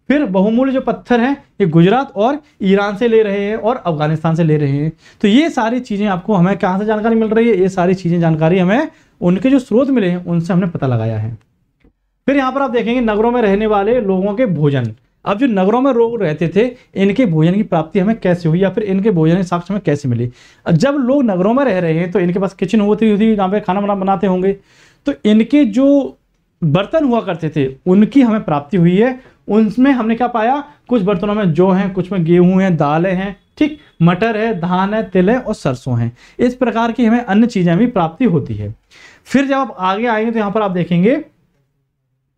फिर बहुमूल्य जो पत्थर हैं ये गुजरात और ईरान से ले रहे हैं और अफगानिस्तान से ले रहे हैं। तो ये सारी चीजें आपको हमें कहां से जानकारी मिल रही है, ये सारी चीजें जानकारी हमें उनके जो स्रोत मिले हैं उनसे हमने पता लगाया है। फिर यहाँ पर आप देखेंगे नगरों में रहने वाले लोगों के भोजन। अब जो नगरों में लोग रहते थे इनके भोजन की प्राप्ति हमें कैसे हुई, या फिर इनके भोजन के साक्ष्य हमें कैसे मिले। जब लोग नगरों में रह रहे हैं तो इनके पास किचन होती हुई जहाँ पे खाना बनाते होंगे, तो इनके जो बर्तन हुआ करते थे उनकी हमें प्राप्ति हुई है। उनमें हमने क्या पाया, कुछ बर्तनों में जौ है, कुछ में गेहूं है, दालें हैं, ठीक, मटर है, धान है, तिल है और सरसों है। इस प्रकार की हमें अन्य चीजें भी प्राप्ति होती है। फिर जब आप आगे आएंगे तो यहाँ पर आप देखेंगे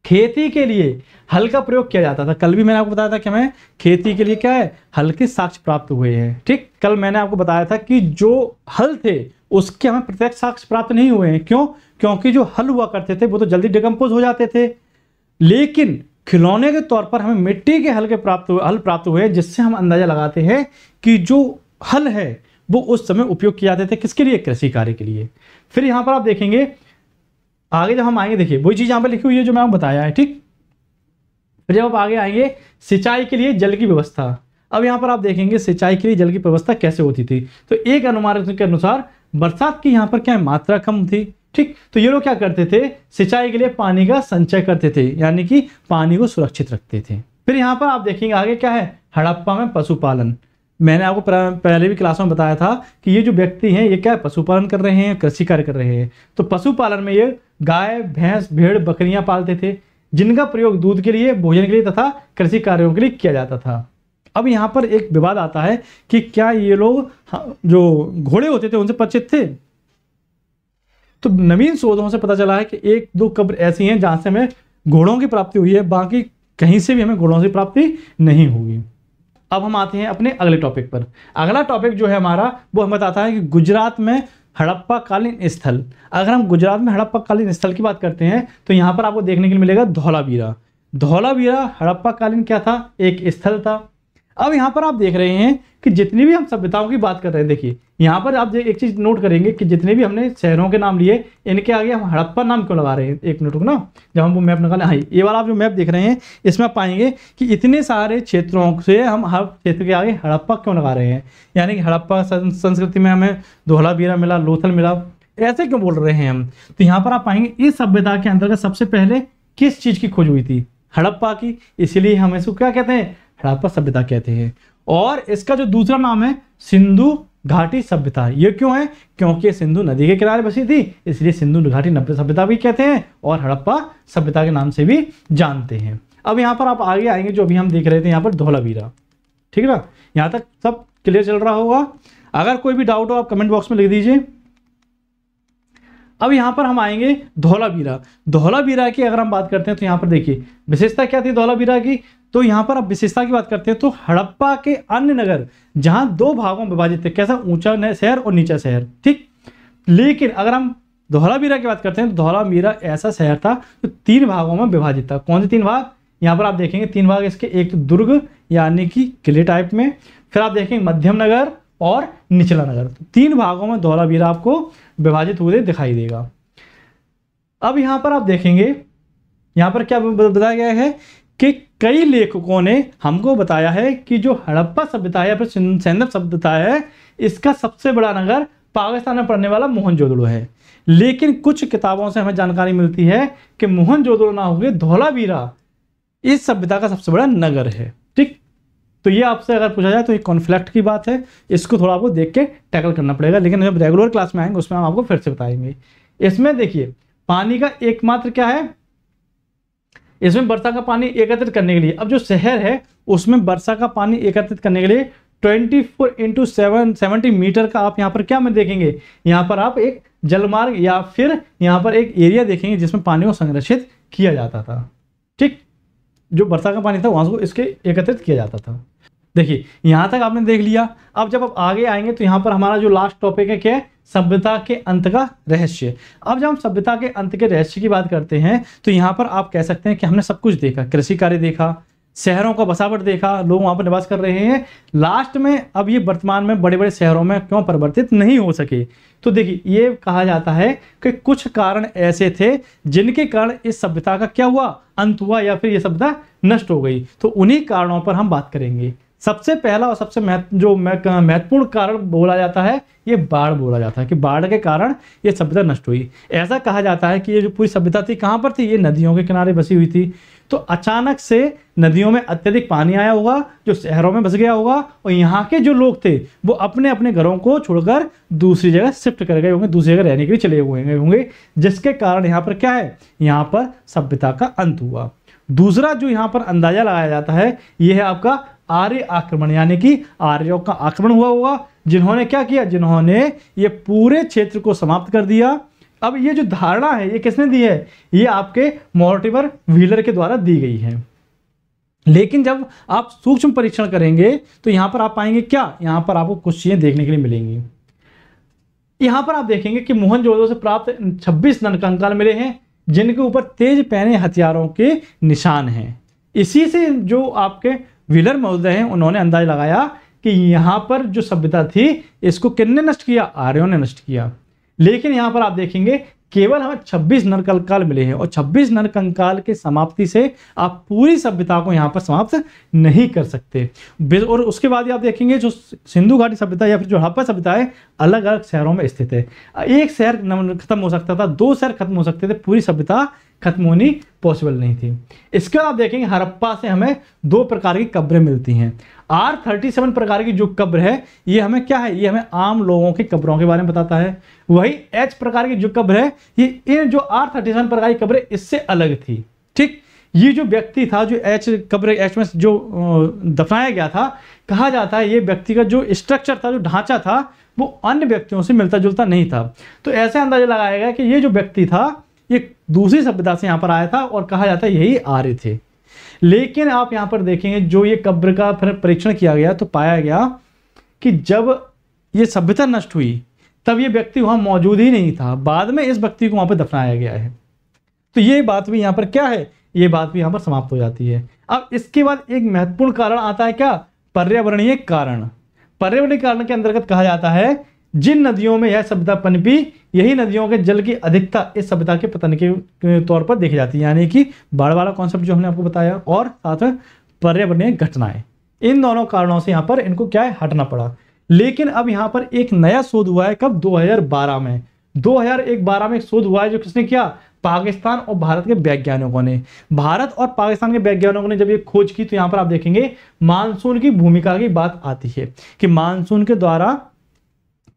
खेती के लिए हल का प्रयोग किया जाता था। कल भी मैंने आपको बताया था कि हमें खेती के लिए क्या है, हल के साक्ष्य प्राप्त हुए हैं। ठीक, कल मैंने आपको बताया था कि जो हल थे उसके हमें प्रत्यक्ष साक्ष्य प्राप्त नहीं हुए हैं। क्यों? क्योंकि जो हल हुआ करते थे वो तो जल्दी डिकम्पोज हो जाते थे, लेकिन खिलौने के तौर पर हमें मिट्टी के हल प्राप्त हुए, जिससे हम अंदाजा लगाते हैं कि जो हल है वो उस समय उपयोग किए जाते थे किसके लिए, कृषि कार्य के लिए। फिर यहां पर आप देखेंगे आगे जब हम आएंगे, देखिए वही चीज यहां पर लिखी हुई है जो मैं आपको बताया है। ठीक, फिर जब आप आगे आएंगे सिंचाई के लिए जल की व्यवस्था। अब यहां पर आप देखेंगे सिंचाई के लिए जल की व्यवस्था कैसे होती थी। तो एक अनुमान के अनुसार बरसात की यहां पर क्या मात्रा कम थी। ठीक, तो ये लोग क्या करते थे, सिंचाई के लिए पानी का संचय करते थे, यानी कि पानी को सुरक्षित रखते थे। फिर यहां पर आप देखेंगे आगे क्या है, हड़प्पा में पशुपालन। मैंने आपको पहले भी क्लास में बताया था कि ये जो व्यक्ति हैं ये क्या है, पशुपालन कर रहे हैं, कृषि कार्य कर रहे हैं। तो पशुपालन में ये गाय, भैंस, भेड़, बकरियां पालते थे, जिनका प्रयोग दूध के लिए, भोजन के लिए तथा कृषि कार्यों के लिए किया जाता था। अब यहाँ पर एक विवाद आता है कि क्या ये लोग जो घोड़े होते थे उनसे परिचित थे। तो नवीन शोधों से पता चला है कि 1-2 कब्र ऐसी हैं जहां से हमें घोड़ों की प्राप्ति हुई है, बाकी कहीं से भी हमें घोड़ों की प्राप्ति नहीं होगी। अब हम आते हैं अपने अगले टॉपिक पर। अगला टॉपिक जो है हमारा वो हमें बताता है कि गुजरात में हड़प्पा कालीन स्थल। अगर हम गुजरात में हड़प्पा कालीन स्थल की बात करते हैं तो यहाँ पर आपको देखने के लिए मिलेगा धौलावीरा। धौलावीरा हड़प्पा कालीन क्या था, एक स्थल था। अब यहाँ पर आप देख रहे हैं कि जितनी भी हम सभ्यताओं की बात कर रहे हैं, देखिए यहाँ पर आप एक चीज नोट करेंगे कि जितने भी हमने शहरों के नाम लिए इनके आगे हम हड़प्पा नाम क्यों लगा रहे हैं। एक मिनट रुकना, जब हम वो मैप निकालें, हाँ ये वाला आप जो मैप देख रहे हैं इसमें आप पाएंगे कि इतने सारे क्षेत्रों से हम हर क्षेत्र के आगे हड़प्पा क्यों लगा रहे हैं। यानी कि हड़प्पा संस्कृति में हमें धौलावीरा मिला, लोथल मिला, ऐसे क्यों बोल रहे हैं हम। तो यहाँ पर आप पाएंगे इस सभ्यता के अंतर्गत सबसे पहले किस चीज की खोज हुई थी, हड़प्पा की, इसीलिए हम इसको क्या कहते हैं, हड़प्पा सभ्यता कहते हैं। और इसका जो दूसरा नाम है सिंधु घाटी सभ्यता। ये क्यों है, क्योंकि सिंधु नदी के किनारे बसी थी, इसलिए सिंधु घाटी सभ्यता भी कहते हैं और हड़प्पा सभ्यता के नाम से भी जानते हैं। अब यहाँ पर आप आगे आएंगे, जो अभी हम देख रहे थे यहाँ पर धौलावीरा, ठीक है ना, यहाँ तक सब क्लियर चल रहा होगा। अगर कोई भी डाउट हो आप कमेंट बॉक्स में लिख दीजिए। अब यहाँ पर हम आएंगे धौलावीरा। धौलावीरा की अगर हम बात करते हैं तो यहाँ पर देखिए विशेषता क्या थी धौलावीरा की। तो यहाँ पर अब विशेषता की बात करते हैं तो हड़प्पा के अन्य नगर जहां 2 भागों में विभाजित थे, कैसा, ऊंचा शहर और नीचा शहर। ठीक, लेकिन अगर हम धौलावीरा की बात करते हैं तो धौलावीरा ऐसा शहर था जो 3 भागों में विभाजित था। कौन से 3 भाग, यहाँ पर आप देखेंगे 3 भाग इसके, एक तो दुर्ग यानी कि किले टाइप में, फिर आप देखेंगे मध्यम नगर और निचला नगर। तो 3 भागों में धौलावीरा आपको विभाजित हुए दिखाई देगा। अब यहाँ पर आप देखेंगे यहाँ पर क्या बताया गया है कि कई लेखकों ने हमको बताया है कि जो हड़प्पा सभ्यता है या फिर सैंधव सभ्यता है, इसका सबसे बड़ा नगर पाकिस्तान में पड़ने वाला मोहनजोदड़ो है। लेकिन कुछ किताबों से हमें जानकारी मिलती है कि मोहनजोदड़ो ना होकर धौलावीरा इस सभ्यता का सबसे बड़ा नगर है। ठीक, तो ये आपसे अगर पूछा जाए तो ये कॉन्फ्लिक्ट की बात है, इसको थोड़ा आपको देख के टैकल करना पड़ेगा, लेकिन जब रेगुलर क्लास में आएंगे उसमें हम आपको फिर से बताएंगे। इसमें देखिए पानी का एकमात्र क्या है, इसमें वर्षा का पानी एकत्रित करने के लिए, अब जो शहर है उसमें वर्षा का पानी एकत्रित करने के लिए 24x7 मीटर का आप यहाँ पर क्या में देखेंगे, यहाँ पर आप एक जलमार्ग या फिर यहाँ पर एक एरिया देखेंगे जिसमें पानी को संरक्षित किया जाता था। ठीक, जो वर्षा का पानी था वहां से इसके एकत्रित किया जाता था। देखिए यहाँ तक आपने देख लिया। अब जब आप आगे आएंगे तो यहाँ पर हमारा जो लास्ट टॉपिक है क्या है, सभ्यता के अंत का रहस्य। अब जब हम सभ्यता के अंत के रहस्य की बात करते हैं तो यहाँ पर आप कह सकते हैं कि हमने सब कुछ देखा, कृषि कार्य देखा, शहरों का बसावट देखा, लोग वहां पर निवास कर रहे हैं। लास्ट में अब ये वर्तमान में बड़े बड़े शहरों में क्यों परिवर्तित नहीं हो सके, तो देखिए ये कहा जाता है कि कुछ कारण ऐसे थे जिनके कारण इस सभ्यता का क्या हुआ, अंत हुआ या फिर ये सभ्यता नष्ट हो गई। तो उन्हीं कारणों पर हम बात करेंगे। सबसे पहला और सबसे महत्वपूर्ण कारण बोला जाता है, ये बाढ़ बोला जाता है कि बाढ़ के कारण ये सभ्यता नष्ट हुई। ऐसा कहा जाता है कि ये जो पूरी सभ्यता थी कहाँ पर थी, ये नदियों के किनारे बसी हुई थी। तो अचानक से नदियों में अत्यधिक पानी आया होगा जो शहरों में बस गया होगा और यहाँ के जो लोग थे वो अपने अपने घरों को छोड़कर दूसरी जगह शिफ्ट कर गए होंगे, दूसरी जगह रहने के लिए चले हुए होंगे, जिसके कारण यहाँ पर क्या है, यहाँ पर सभ्यता का अंत हुआ। दूसरा जो यहाँ पर अंदाजा लगाया जाता है यह है आपका आर्य आक्रमण, यानी कि आर्यों का आक्रमण हुआ होगा, जिन्होंने क्या किया, जिन्होंने ये पूरे क्षेत्र को समाप्त कर दिया। अब ये जो धारणा है ये किसने दी है, ये आपके मॉर्टिमर व्हीलर के द्वारा दी गई है। लेकिन जब आप सूक्ष्म परीक्षण करेंगे तो यहां पर आप पाएंगे क्या, यहां पर आपको कुछ चीजें देखने के लिए मिलेंगी। यहां पर आप देखेंगे कि मोहनजोदड़ो से प्राप्त 26 नन कंकाल मिले हैं जिनके ऊपर तेज पैने हथियारों के निशान हैं। इसी से जो आपके व्हीलर महोदय हैं उन्होंने अंदाजा लगाया कि यहां पर जो सभ्यता थी इसको किसने नष्ट किया, आर्यों ने नष्ट किया। लेकिन यहां पर आप देखेंगे केवल हमें 26 नर कंकाल मिले हैं और 26 नर कंकाल के समाप्ति से आप पूरी सभ्यता को यहां पर समाप्त नहीं कर सकते। और उसके बाद आप देखेंगे जो सिंधु घाटी सभ्यता या फिर जो हड़प्पा सभ्यता है अलग अलग शहरों में स्थित है। एक शहर खत्म हो सकता था, 2 शहर खत्म हो सकते थे, पूरी सभ्यता खत्म होनी पॉसिबल नहीं थी। इसके बाद आप देखेंगे हड़प्पा से हमें 2 प्रकार की कब्रें मिलती हैं। R37 प्रकार की जो कब्र है ये हमें क्या है, ये हमें आम लोगों की कब्रों के बारे में बताता है। वही H प्रकार की जो कब्र है ये इन जो R37 प्रकार की कब्र इससे अलग थी। ठीक, ये जो व्यक्ति था जो कब्र H में जो दफनाया गया था, कहा जाता है ये व्यक्ति का जो स्ट्रक्चर था, जो ढांचा था वो अन्य व्यक्तियों से मिलता जुलता नहीं था। तो ऐसे अंदाजा लगाया गया कि ये जो व्यक्ति था ये दूसरी सभ्यता से यहाँ पर आया था और कहा जाता है यही आर्य थे। लेकिन आप यहाँ पर देखेंगे जो ये कब्र का फिर परीक्षण किया गया तो पाया गया कि जब ये सभ्यता नष्ट हुई तब ये व्यक्ति वहां मौजूद ही नहीं था, बाद में इस व्यक्ति को वहां पर दफनाया गया है। तो ये बात भी यहाँ पर क्या है, ये बात भी यहाँ पर समाप्त हो जाती है। अब इसके बाद एक महत्वपूर्ण कारण आता है क्या, पर्यावरणीय कारण। पर्यावरणीय कारण के अंतर्गत कहा जाता है जिन नदियों में यह सभ्यता पनपी यही नदियों के जल की अधिकता इस सभ्यता के पतन के तौर पर देखी जाती है। यानी कि बाढ़ वाला कॉन्सेप्ट जो हमने आपको बताया और साथ में पर्यावरणीय घटनाएं, इन दोनों कारणों से यहाँ पर इनको क्या है, हटना पड़ा। लेकिन अब यहाँ पर एक नया शोध हुआ है, कब, 2012 में। 2012 में एक शोध हुआ है जो किसने किया, पाकिस्तान और भारत के वैज्ञानिकों ने। भारत और पाकिस्तान के वैज्ञानिकों ने जब ये खोज की तो यहाँ पर आप देखेंगे मानसून की भूमिका की बात आती है कि मानसून के द्वारा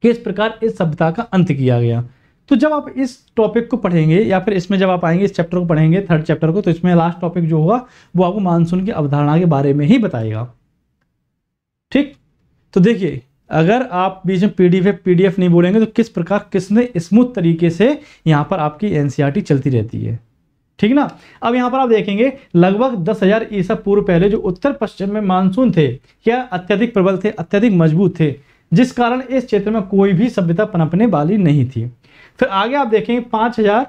किस प्रकार इस सभ्यता का अंत किया गया। तो जब आप इस टॉपिक को पढ़ेंगे या फिर इसमें जब आप आएंगे इस चैप्टर को पढ़ेंगे, 3rd चैप्टर को, तो इसमें लास्ट टॉपिक जो होगा वो आपको मानसून की अवधारणा के बारे में ही बताएगा। ठीक, तो देखिए अगर आप बीच में पीडीएफ नहीं बोलेंगे तो किस प्रकार किसने स्मूथ तरीके से यहाँ पर आपकी एनसीईआरटी चलती रहती है। ठीक ना। अब यहाँ पर आप देखेंगे लगभग 10,000 ईसा पूर्व पहले जो उत्तर पश्चिम में मानसून थे क्या अत्यधिक प्रबल थे, अत्यधिक मजबूत थे, जिस कारण इस क्षेत्र में कोई भी सभ्यता पनपने वाली नहीं थी। फिर आगे आप देखेंगे 5000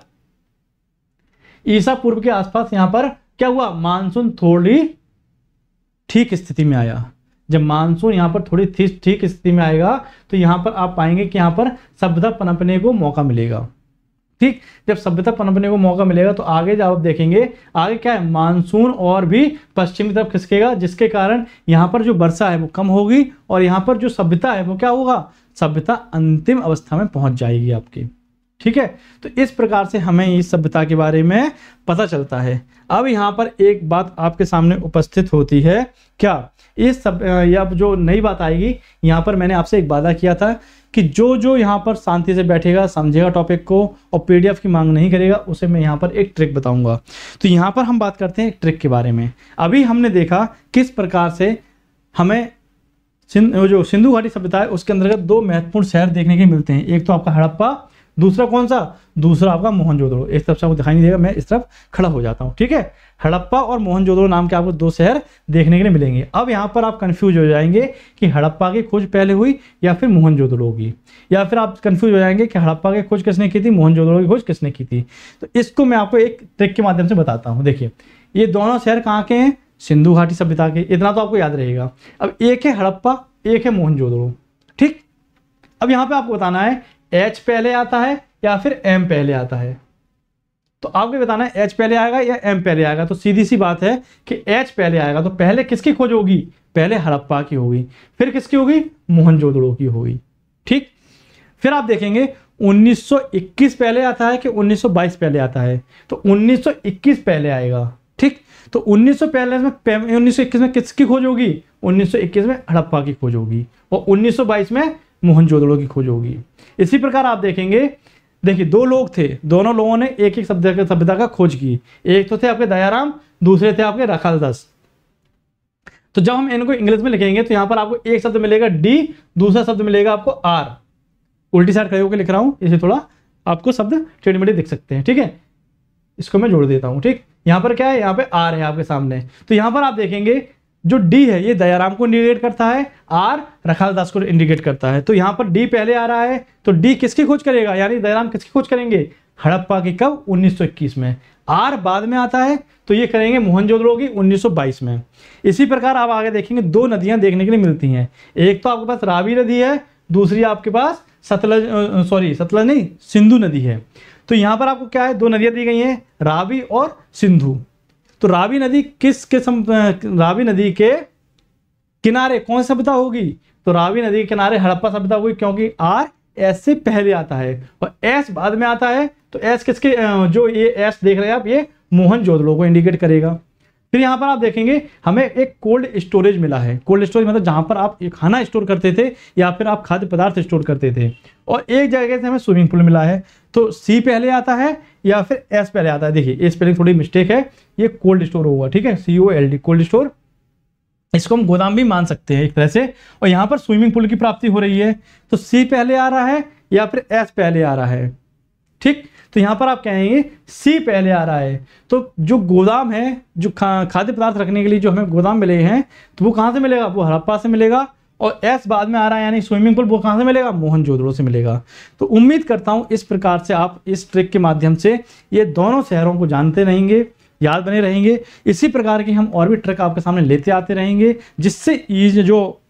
ईसा पूर्व के आसपास यहाँ पर क्या हुआ, मानसून थोड़ी ठीक स्थिति में आया। जब मानसून यहाँ पर थोड़ी ठीक स्थिति में आएगा तो यहाँ पर आप पाएंगे कि यहाँ पर सभ्यता पनपने को मौका मिलेगा। ठीक, जब सभ्यता पनपने को मौका मिलेगा तो आगे जब आप देखेंगे आगे क्या है, मानसून और भी पश्चिमी तरफ खिसकेगा, जिसके कारण यहाँ पर जो वर्षा है वो कम होगी और यहाँ पर जो सभ्यता है वो क्या होगा, सभ्यता अंतिम अवस्था में पहुंच जाएगी आपकी। ठीक है, तो इस प्रकार से हमें इस सभ्यता के बारे में पता चलता है। अब यहाँ पर एक बात आपके सामने उपस्थित होती है, क्या इस सब या जो नई बात आएगी, यहाँ पर मैंने आपसे एक वादा किया था कि जो यहाँ पर शांति से बैठेगा, समझेगा टॉपिक को और पीडीएफ की मांग नहीं करेगा, उसे मैं यहाँ पर एक ट्रिक बताऊंगा। तो यहाँ पर हम बात करते हैं एक ट्रिक के बारे में। अभी हमने देखा किस प्रकार से हमें जो सिंधु घाटी सभ्यता है उसके अंतर्गत दो महत्वपूर्ण शहर देखने के मिलते हैं। एक तो आपका हड़प्पा, दूसरा कौन सा, दूसरा आपका मोहनजोदड़ो। इस तरफ से आपको दिखाई नहीं देगा, मैं इस तरफ खड़ा हो जाता हूँ, ठीक है। हड़प्पा और मोहनजोदड़ो नाम के आपको दो शहर देखने के लिए मिलेंगे। अब यहाँ पर आप कंफ्यूज हो जाएंगे कि हड़प्पा की खोज पहले हुई या फिर मोहनजोदड़ो की, या फिर आप कंफ्यूज हो जाएंगे कि हड़प्पा की खोज किसने की थी, मोहनजोदड़ो की खोज किसने की थी। तो इसको मैं आपको एक ट्रिक के माध्यम से बताता हूँ। देखिए, ये दोनों शहर कहाँ के हैं, सिंधु घाटी सभ्यता के, इतना तो आपको याद रहेगा। अब एक है हड़प्पा, एक है मोहनजोदड़ो, ठीक। अब यहाँ पे आपको बताना है एच पहले आता है या फिर एम पहले आता है। तो आपको बताना है एच पहले आएगा या एम पहले आएगा। तो सीधी सी बात है कि एच पहले आएगा, तो पहले किसकी खोज होगी, पहले हड़प्पा की होगी, फिर किसकी होगी, मोहनजोदड़ो की होगी, ठीक। फिर आप देखेंगे 1921 पहले आता है कि 1922 पहले आता है। तो 1921 पहले आएगा, ठीक। तो 1921 में किसकी खोज होगी, 1921 में हड़प्पा की खोज होगी और 1922 में मोहनजोदड़ो की खोज होगी। इसी प्रकार आप देखेंगे, देखिए दो लोग थे, दोनों लोगों ने एक एक सभ्यता का खोज की। एक तो थे आपके दयाराम, दूसरे थे आपके रखालदास। तो जब हम इनको इंग्लिश में लिखेंगे तो यहां पर आपको एक शब्द मिलेगा डी, दूसरा शब्द मिलेगा आपको आर। उल्टी साइड खड़े होकर लिख रहा हूं, इसे थोड़ा आपको शब्द टेढ़ी-मेढ़ी दिख सकते हैं, ठीक है। इसको मैं जोड़ देता हूं, ठीक। यहां पर क्या है, यहां पे आर है आपके सामने। तो यहां पर आप देखेंगे जो डी है ये दयाराम को इंडिकेट करता है, आर रखालदास को इंडिकेट करता है। तो यहां पर डी पहले आ रहा है, तो डी किसकी खोज करेगा, यानी दयाराम किसकी खोज करेंगे, हड़प्पा की। कब, 1921 में। आर बाद में आता है, तो ये करेंगे मोहनजोदड़ो की 1922 में। इसी प्रकार आप आगे देखेंगे दो नदियां देखने के लिए मिलती हैं। एक तो आपके पास रावी नदी है, दूसरी आपके पास सतलज नहीं, सिंधु नदी है। तो यहां पर आपको क्या है, दो नदियां दी गई हैं, रावी और सिंधु। तो रावी नदी रावी नदी के किनारे कौन सी सभ्यता होगी, तो रावी नदी के किनारे हड़प्पा सभ्यता होगी, क्योंकि आर एस से पहले आता है और एस बाद में आता है। तो एस किसके, जो ये एस देख रहे हैं आप, ये मोहनजोदड़ो को इंडिकेट करेगा। फिर यहाँ पर आप देखेंगे हमें एक कोल्ड स्टोरेज मिला है। कोल्ड स्टोरेज मतलब जहां पर आप खाना स्टोर करते थे या फिर आप खाद्य पदार्थ स्टोर करते थे। और एक जगह से हमें स्विमिंग पूल मिला है। तो सी पहले आता है या फिर एस पहले आता है। देखिए इस स्पेलिंग थोड़ी मिस्टेक है, ये कोल्ड स्टोर होगा, ठीक है, COLD, कोल्ड स्टोर। इसको हम गोदाम भी मान सकते हैं एक तरह से। और यहाँ पर स्विमिंग पूल की प्राप्ति हो रही है, तो सी पहले आ रहा है या फिर एस पहले आ रहा है, ठीक। तो यहां पर आप कहेंगे सी पहले आ रहा है। तो जो गोदाम है, जो खाद्य पदार्थ रखने के लिए जो हमें गोदाम मिले हैं, तो वो कहां से मिलेगा, वो हड़प्पा से मिलेगा। और एस बाद में आ रहा है, यानी स्विमिंग पूल, वो कहां से मिलेगा, मोहनजोदड़ो से मिलेगा। तो उम्मीद करता हूं इस प्रकार से आप इस ट्रिक के माध्यम से ये दोनों शहरों को जानते रहेंगे, याद बने रहेंगे। इसी प्रकार की हम और भी ट्रिक आपके सामने लेते आते रहेंगे, जिससे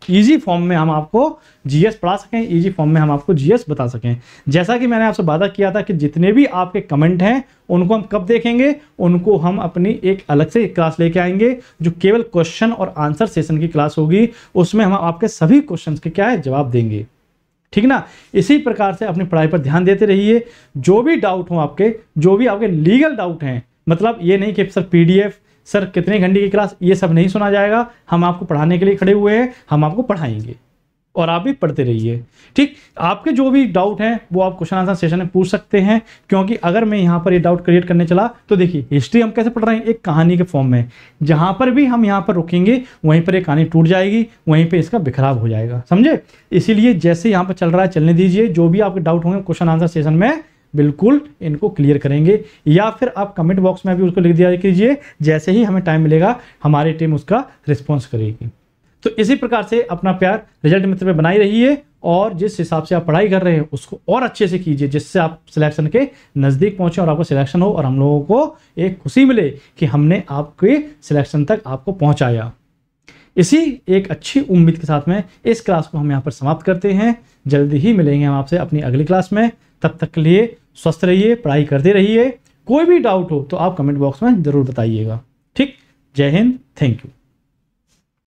इजी फॉर्म में हम आपको जीएस पढ़ा सकें, इजी फॉर्म में हम आपको जीएस बता सकें। जैसा कि मैंने आपसे वादा किया था कि जितने भी आपके कमेंट हैं उनको हम कब देखेंगे, उनको हम अपनी एक अलग से क्लास लेके आएंगे, जो केवल क्वेश्चन और आंसर सेशन की क्लास होगी। उसमें हम आपके सभी क्वेश्चन के क्या है जवाब देंगे, ठीक ना। इसी प्रकार से अपनी पढ़ाई पर ध्यान देते रहिए। जो भी डाउट हो आपके, जो भी आपके लीगल डाउट हैं, मतलब ये नहीं कि सर पीडीएफ, सर कितने घंटे की क्लास, ये सब नहीं सुना जाएगा। हम आपको पढ़ाने के लिए खड़े हुए हैं, हम आपको पढ़ाएंगे और आप भी पढ़ते रहिए, ठीक। आपके जो भी डाउट हैं वो आप क्वेश्चन आंसर सेशन में पूछ सकते हैं, क्योंकि अगर मैं यहाँ पर ये डाउट क्रिएट करने चला तो देखिए हिस्ट्री हम कैसे पढ़ रहे हैं, एक कहानी के फॉर्म में। जहाँ पर भी हम यहाँ पर रुकेंगे वहीं पर एक कहानी टूट जाएगी, वहीं पर इसका बिखराव हो जाएगा, समझे। इसीलिए जैसे यहाँ पर चल रहा है चलने दीजिए। जो भी आपके डाउट होंगे क्वेश्चन आंसर सेशन में बिल्कुल इनको क्लियर करेंगे, या फिर आप कमेंट बॉक्स में भी उसको लिख दिया कीजिए। जैसे ही हमें टाइम मिलेगा हमारी टीम उसका रिस्पॉन्स करेगी। तो इसी प्रकार से अपना प्यार रिजल्ट मित्र में बनाई रहिए, और जिस हिसाब से आप पढ़ाई कर रहे हैं उसको और अच्छे से कीजिए, जिससे आप सिलेक्शन के नज़दीक पहुंचे और आपको सिलेक्शन हो और हम लोगों को एक खुशी मिले कि हमने आपके सिलेक्शन तक आपको पहुंचाया। इसी एक अच्छी उम्मीद के साथ में इस क्लास को हम यहाँ पर समाप्त करते हैं। जल्दी ही मिलेंगे हम आपसे अपनी अगली क्लास में। तब तक के लिए स्वस्थ रहिए, पढ़ाई करते रहिए। कोई भी डाउट हो तो आप कमेंट बॉक्स में ज़रूर बताइएगा, ठीक। जय हिंद, थैंक यू।